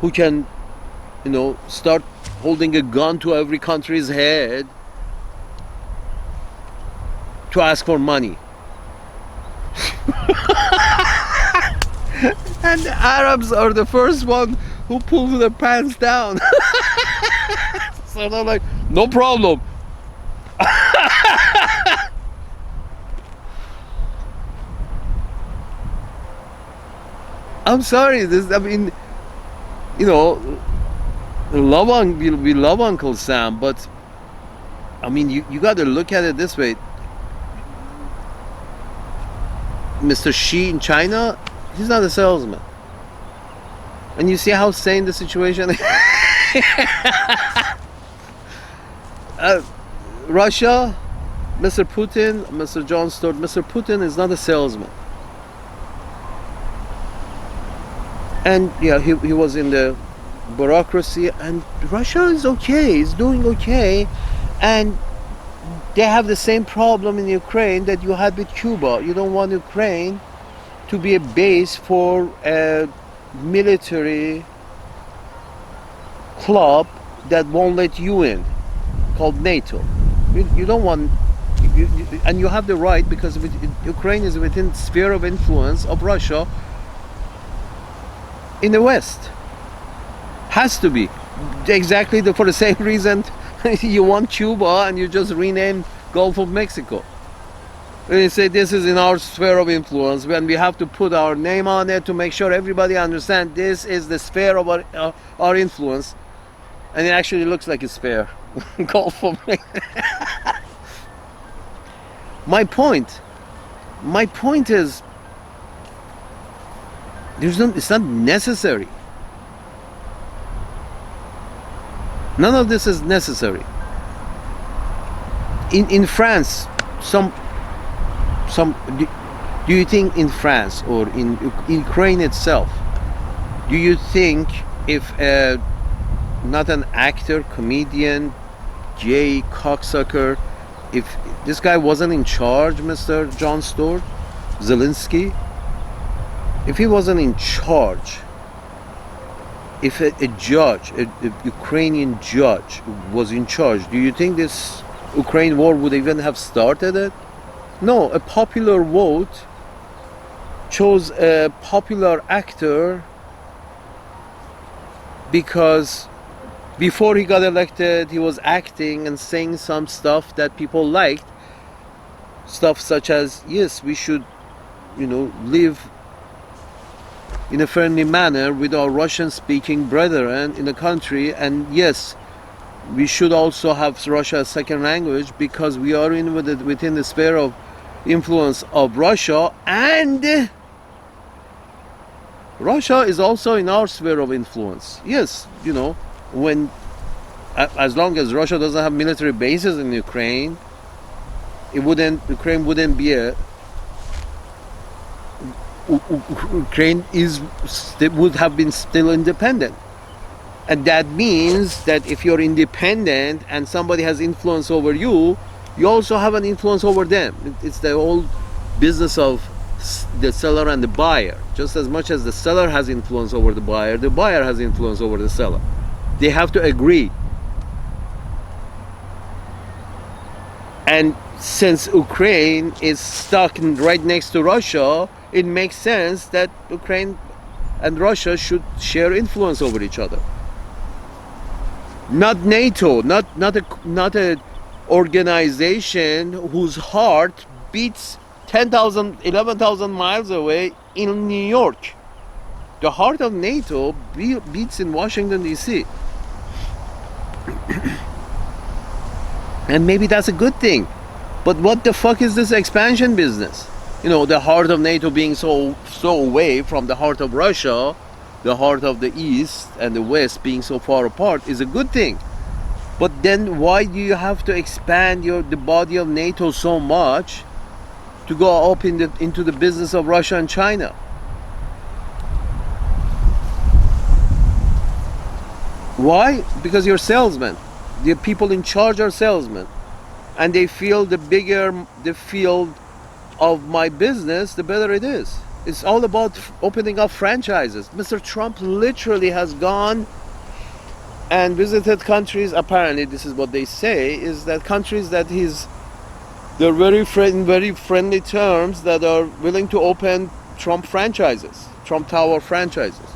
who can, start holding a gun to every country's head to ask for money? And the Arabs are the first one who pull their pants down. So they're like, no problem. I'm sorry, we love Uncle Sam, but I mean, you got to look at it this way. Mr. Xi in China, he's not a salesman. And you see how sane the situation is. Russia, Mr. Putin, Mr. John Stewart, Mr. Putin is not a salesman. And yeah, he was in the bureaucracy, and Russia is okay, is doing okay, and they have the same problem in Ukraine that you had with Cuba. You don't want Ukraine to be a base for a military club that won't let you in, called NATO. You don't want, and you have the right, because Ukraine is within the sphere of influence of Russia in the West. Has to be. Exactly for the same reason you want Cuba and you just rename Gulf of Mexico. When you say this is in our sphere of influence, when we have to put our name on it to make sure everybody understands this is the sphere of our influence, and it actually looks like a sphere. Gulf of Mexico. My point is, it's not necessary. None of this is necessary. In France, do you think in France or in Ukraine itself, do you think if not an actor, comedian, gay, cocksucker, if this guy wasn't in charge, Mr. John Stewart, Zelensky, if he wasn't in charge, if a judge, a Ukrainian judge was in charge, do you think this Ukraine war would even have started it? No, a popular vote chose a popular actor because before he got elected, he was acting and saying some stuff that people liked. Stuff such as, yes, we should, live in a friendly manner with our Russian-speaking brethren in the country. And yes, we should also have Russia as second language, because we are within the sphere of influence of Russia, and Russia is also in our sphere of influence. Yes, when as long as Russia doesn't have military bases in Ukraine, Ukraine wouldn't be a Ukraine would have been still independent. And that means that if you're independent and somebody has influence over you, you also have an influence over them. It's the whole business of the seller and the buyer. Just as much as the seller has influence over the buyer has influence over the seller. They have to agree. And since Ukraine is stuck right next to Russia, it makes sense that Ukraine and Russia should share influence over each other. Not NATO, not a organization whose heart beats 10,000, 11,000 miles away in New York. The heart of NATO beats in Washington, D.C. And maybe that's a good thing. But what the fuck is this expansion business? The heart of NATO being so away from the heart of Russia, the heart of the East and the West being so far apart is a good thing. But then why do you have to expand the body of NATO so much to go up into the business of Russia and China? Why? Because you're salesmen. The people in charge are salesmen. And they feel the bigger the field of my business, the better it is. It's all about opening up franchises. Mr. Trump literally has gone and visited countries. Apparently, this is what they say, is that countries that they're very friendly terms, that are willing to open Trump franchises, Trump Tower franchises.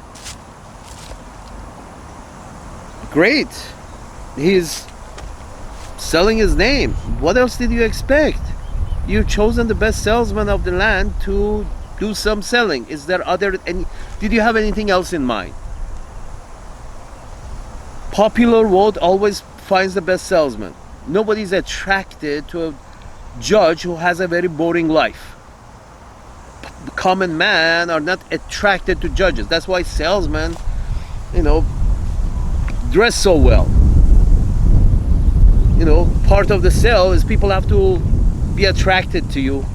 Great. He's selling his name. What else did you expect? You've chosen the best salesman of the land to do some selling. Is there did you have anything else in mind? Popular vote always finds the best salesman. Nobody's attracted to a judge who has a very boring life. Common man are not attracted to judges. That's why salesmen, dress so well. Part of the sale is people have to be attracted to you.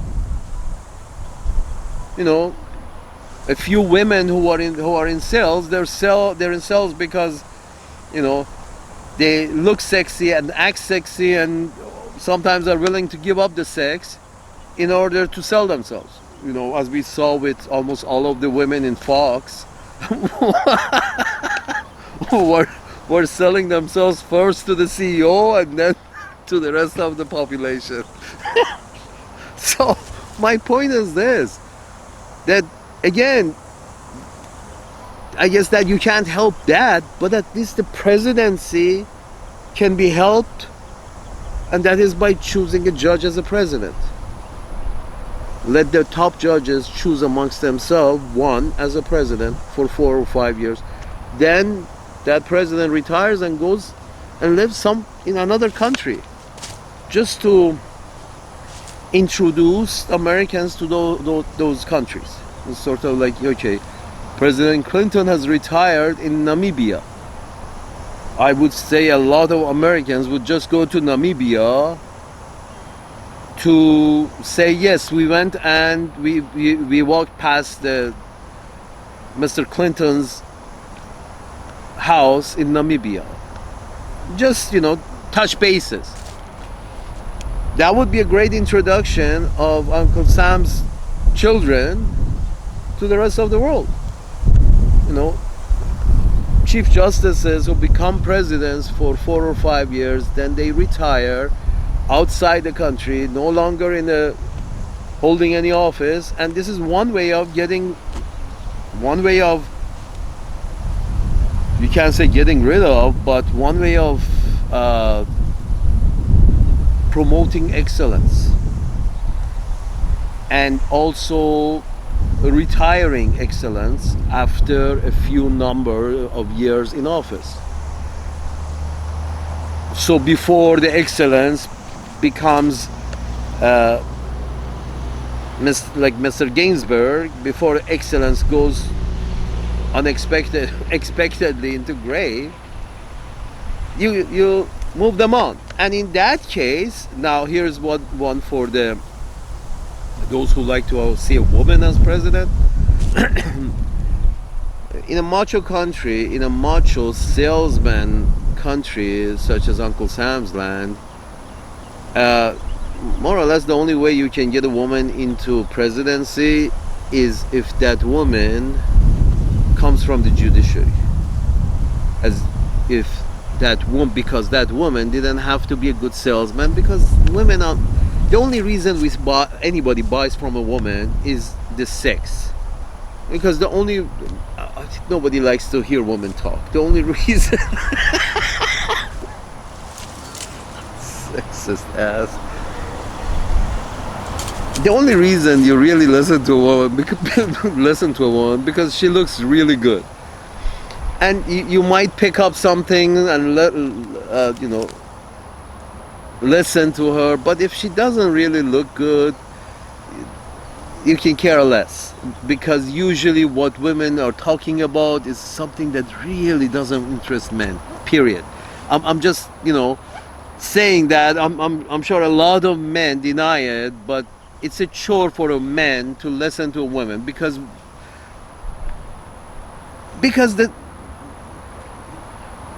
A few women who are in sales, they're in sales because they look sexy and act sexy, and sometimes are willing to give up the sex in order to sell themselves. As we saw with almost all of the women in Fox who were selling themselves first to the CEO and then to the rest of the population. So my point is this, that again, I guess that you can't help that, but at least the presidency can be helped, and that is by choosing a judge as a president. Let the top judges choose amongst themselves one as a president for 4 or 5 years. Then that president retires and goes and lives in another country, just to introduce Americans to those countries. It's sort of like, okay, President Clinton has retired in Namibia. I would say a lot of Americans would just go to Namibia to say, yes, we went and we walked past Mr. Clinton's house in Namibia. Just, touch bases. That would be a great introduction of Uncle Sam's children to the rest of the world. Chief justices who become presidents for 4 or 5 years, then they retire outside the country, no longer holding any office, and this is one way of, you can't say getting rid of, but one way of promoting excellence, and also retiring excellence after a few number of years in office. So before the excellence becomes like Mr. Ginsburg, before excellence goes expectedly into grave, you move them on. And in that case, now here's one for those who like to see a woman as president. In a macho country, in a macho salesman country such as Uncle Sam's land, more or less the only way you can get a woman into presidency is if that woman comes from the judiciary. As if because that woman didn't have to be a good salesman, because women are the only reason anybody buys from a woman is the sex. Because nobody likes to hear women talk. The only reason sexist ass. The only reason you really listen to a woman because she looks really good, and you might pick up something and listen to her. But if she doesn't really look good, you can care less, because usually what women are talking about is something that really doesn't interest men. Period. I'm just saying that. I'm sure a lot of men deny it, but it's a chore for a man to listen to a woman because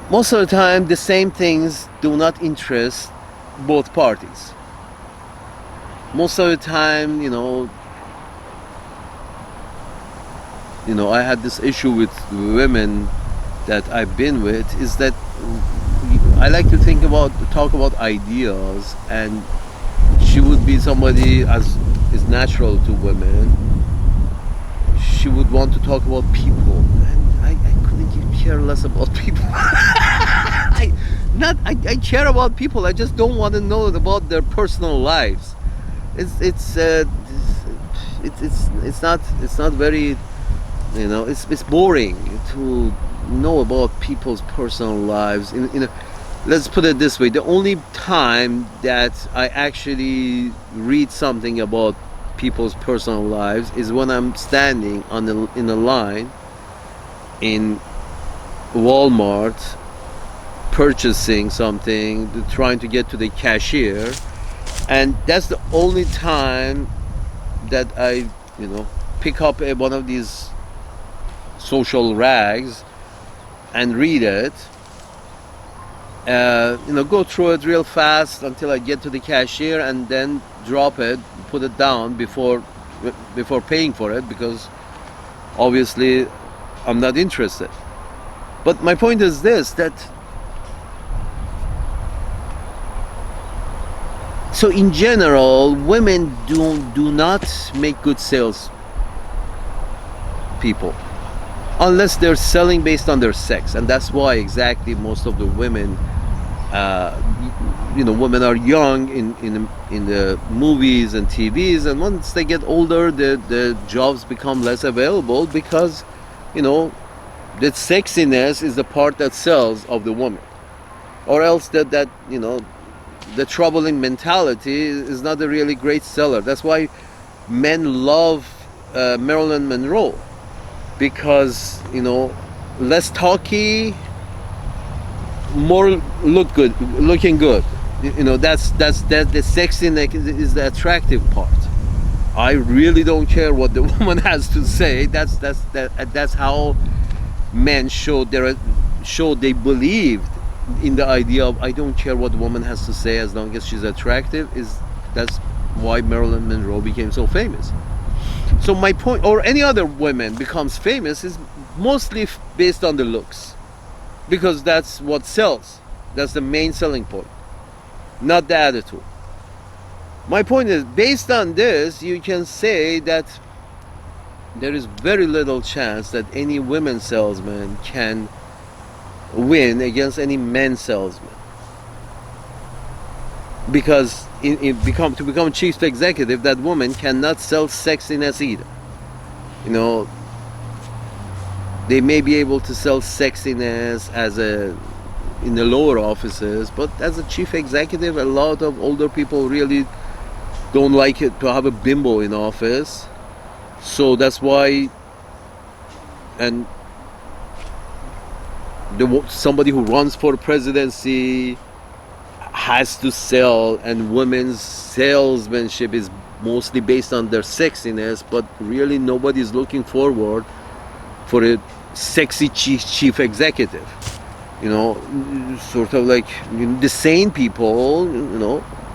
most of the time the same things do not interest both parties. Most of the time, I had this issue with women that I've been with, is that I like to talk about ideas, and she would be somebody, as is natural to women, she would want to talk about people, and I couldn't care less about people. I care about people, I just don't want to know about their personal lives. It's not very, it's boring to know about people's personal lives. Let's put it this way: the only time that I actually read something about people's personal lives is when I'm standing in a line in Walmart purchasing something, trying to get to the cashier, and that's the only time that I pick up one of these social rags and read it. Go through it real fast until I get to the cashier, and then drop it, put it down before paying for it, because obviously I'm not interested. But my point is this, that so in general, women do not make good sales people unless they're selling based on their sex, and that's why exactly most of the women women are young in the movies and TVs, and once they get older, the jobs become less available, because that sexiness is the part that sells of the woman, or else that the troubling mentality is not a really great seller. That's why men love Marilyn Monroe, because less talky, more looking good. That's the sexiness is the attractive part. I really don't care what the woman has to say. That's how men showed they believed in the idea of, I don't care what the woman has to say as long as she's attractive. That's why Marilyn Monroe became so famous. So my point, or any other woman becomes famous, is mostly based on the looks, because that's what sells. That's the main selling point, not the attitude. My point is, based on this, you can say that there is very little chance that any women salesman can win against any men salesman, because to become chief executive, that woman cannot sell sexiness either. You know, they may be able to sell sexiness in the lower offices, but as a chief executive, a lot of older people really don't like it to have a bimbo in office. So that's why, and somebody who runs for presidency has to sell, and women's salesmanship is mostly based on their sexiness, but really nobody's looking forward for a sexy chief executive. You know, sort of like, the sane people,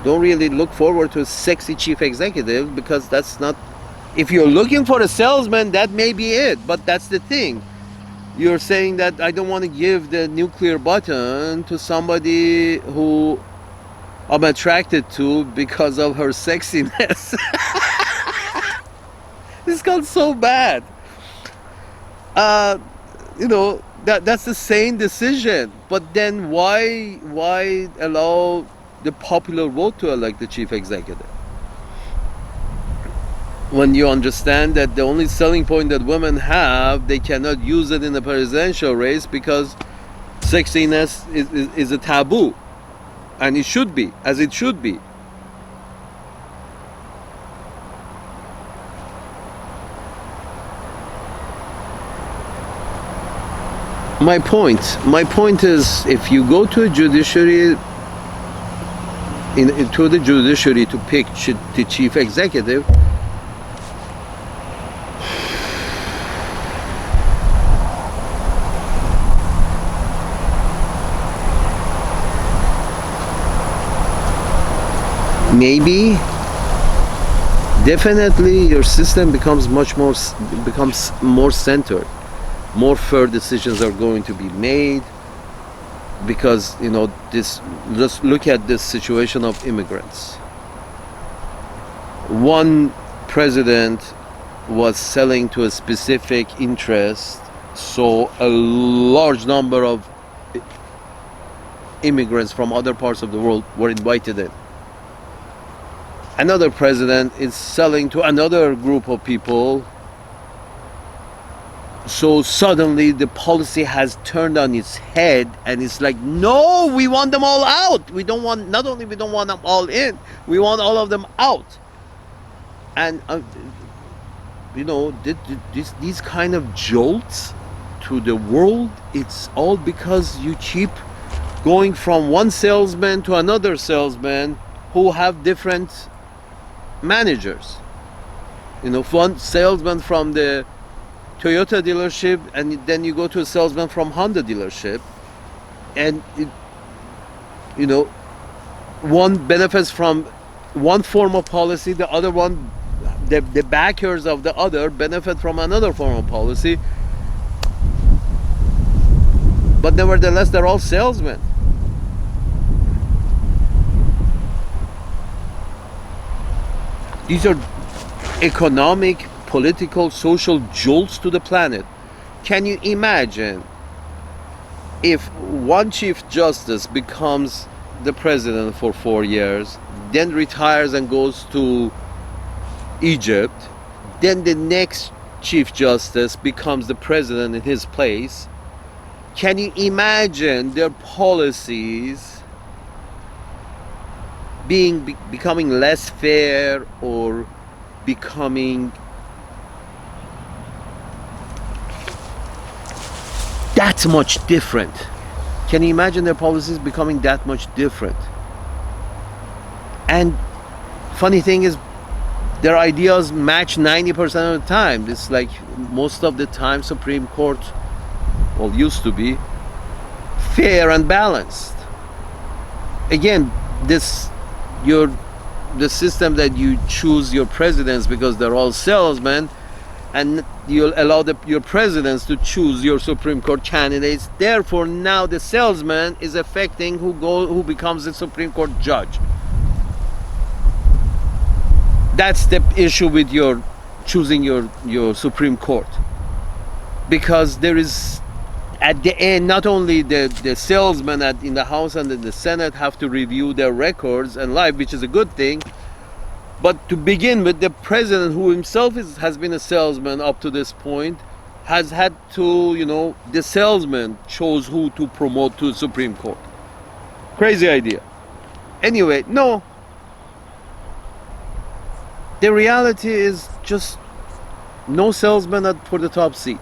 don't really look forward to a sexy chief executive, because that's not, if you're looking for a salesman, that may be it, but that's the thing. You're saying that I don't want to give the nuclear button to somebody who I'm attracted to because of her sexiness. This got so bad. That's the same decision. But then why allow the popular vote to elect the chief executive? When you understand that the only selling point that women have, they cannot use it in the presidential race because sexiness is a taboo. And it should be, as it should be. My point is, if you go to a judiciary, to the judiciary to pick the chief executive, maybe, definitely, your system becomes more centered. More fair decisions are going to be made, because just look at this situation of immigrants. One president was selling to a specific interest, so a large number of immigrants from other parts of the world were invited in. Another president is selling to another group of people, so suddenly the policy has turned on its head, and it's like, no, we want them all out. Not only we don't want them all in, we want all of them out. And these kind of jolts to the world, it's all because you keep going from one salesman to another salesman who have different managers. One salesman from the Toyota dealership, and then you go to a salesman from Honda dealership, and one benefits from one form of policy, the other one, the backers of the other benefit from another form of policy, but nevertheless they're all salesmen. These are economic, political, social jolts to the planet. Can you imagine if one chief justice becomes the president for 4 years, then retires and goes to Egypt, then the next chief justice becomes the president in his place? Can you imagine their policies becoming less fair, or becoming that much different? Can you imagine their policies becoming that much different? And funny thing is, their ideas match 90% of the time. It's like, most of the time Supreme Court, well, used to be fair and balanced. Again, the system that you choose your presidents because they're all salesmen, and you'll allow your presidents to choose your Supreme Court candidates. Therefore, now the salesman is affecting who becomes the Supreme Court judge. That's the issue with your choosing your Supreme Court, because there is, at the end, not only the salesmen in the House and in the Senate have to review their records and life, which is a good thing, But to begin with, the president, who himself has been a salesman up to this point, has had to, the salesman chose who to promote to the Supreme Court. Crazy idea. Anyway, no. The reality is just no salesman for the top seat.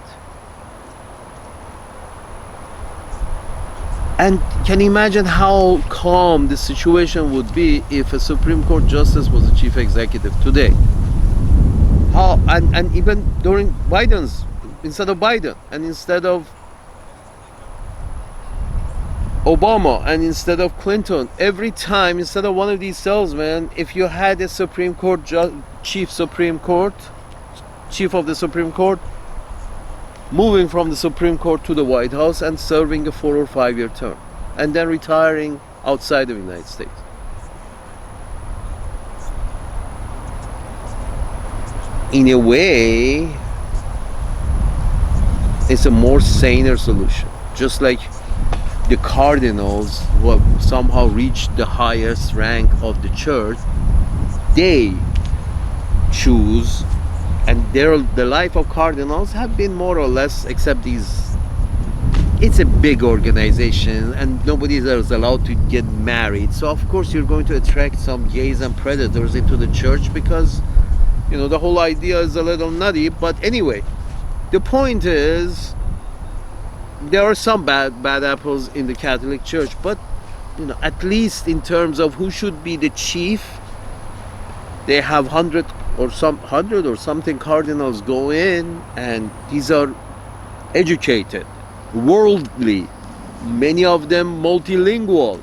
And can you imagine how calm the situation would be if a Supreme Court justice was the chief executive today? And even during instead of Biden, and instead of Obama, and instead of Clinton, every time, instead of one of these salesmen, if you had a Supreme Court chief of the Supreme Court, moving from the Supreme Court to the White House and serving a 4 or 5 year term, and then retiring outside of the United States. In a way, it's a more saner solution. Just like the cardinals who have somehow reached the highest rank of the church, they choose, and the life of cardinals have been more or less, except it's a big organization and nobody is allowed to get married, so of course you're going to attract some gays and predators into the church, because the whole idea is a little nutty. But anyway, the point is, there are some bad apples in the Catholic Church, but at least in terms of who should be the chief, they have 100 or something cardinals go in, and these are educated, worldly, many of them multilingual.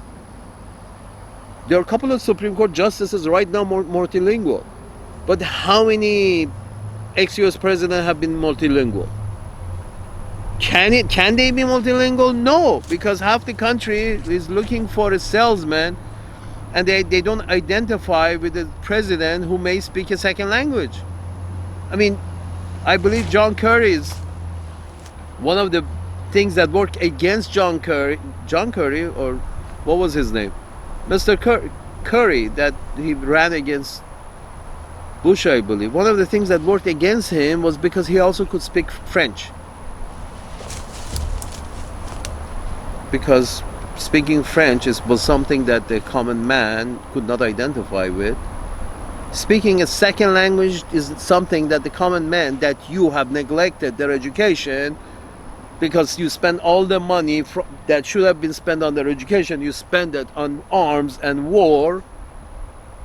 There are a couple of Supreme Court justices right now multilingual, but how many ex-US presidents have been multilingual? Can they be multilingual? No, because half the country is looking for a salesman, and they don't identify with the president who may speak a second language. I mean, I believe John Kerry is one of the things that worked against John Kerry, or what was his name? Mr. Kerry, that he ran against Bush, I believe. One of the things that worked against him was because he also could speak French. Because speaking French was something that the common man could not identify with. Speaking a second language is something that the common man, that you have neglected their education, because you spend all the money that should have been spent on their education, you spend it on arms and war.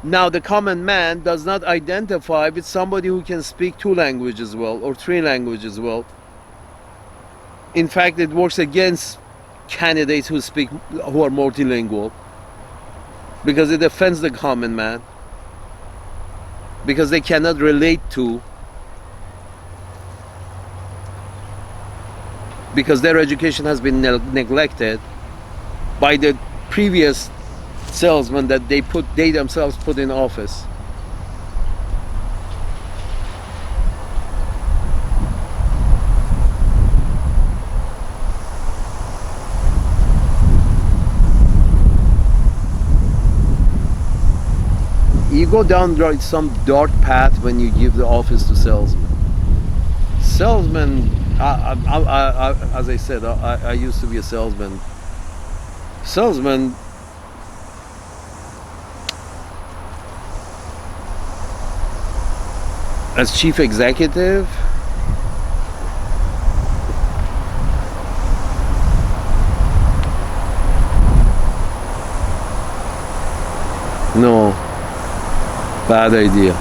Now the common man does not identify with somebody who can speak 2 languages well or 3 languages well. In fact, it works against candidates who are multilingual, because it offends the common man, because they cannot relate to, because their education has been neglected by the previous salesman that they themselves put in office. You go down some dark path when you give the office to salesman. Salesman, as I said, I used to be a salesman. Salesman, as chief executive, no. Bad idea.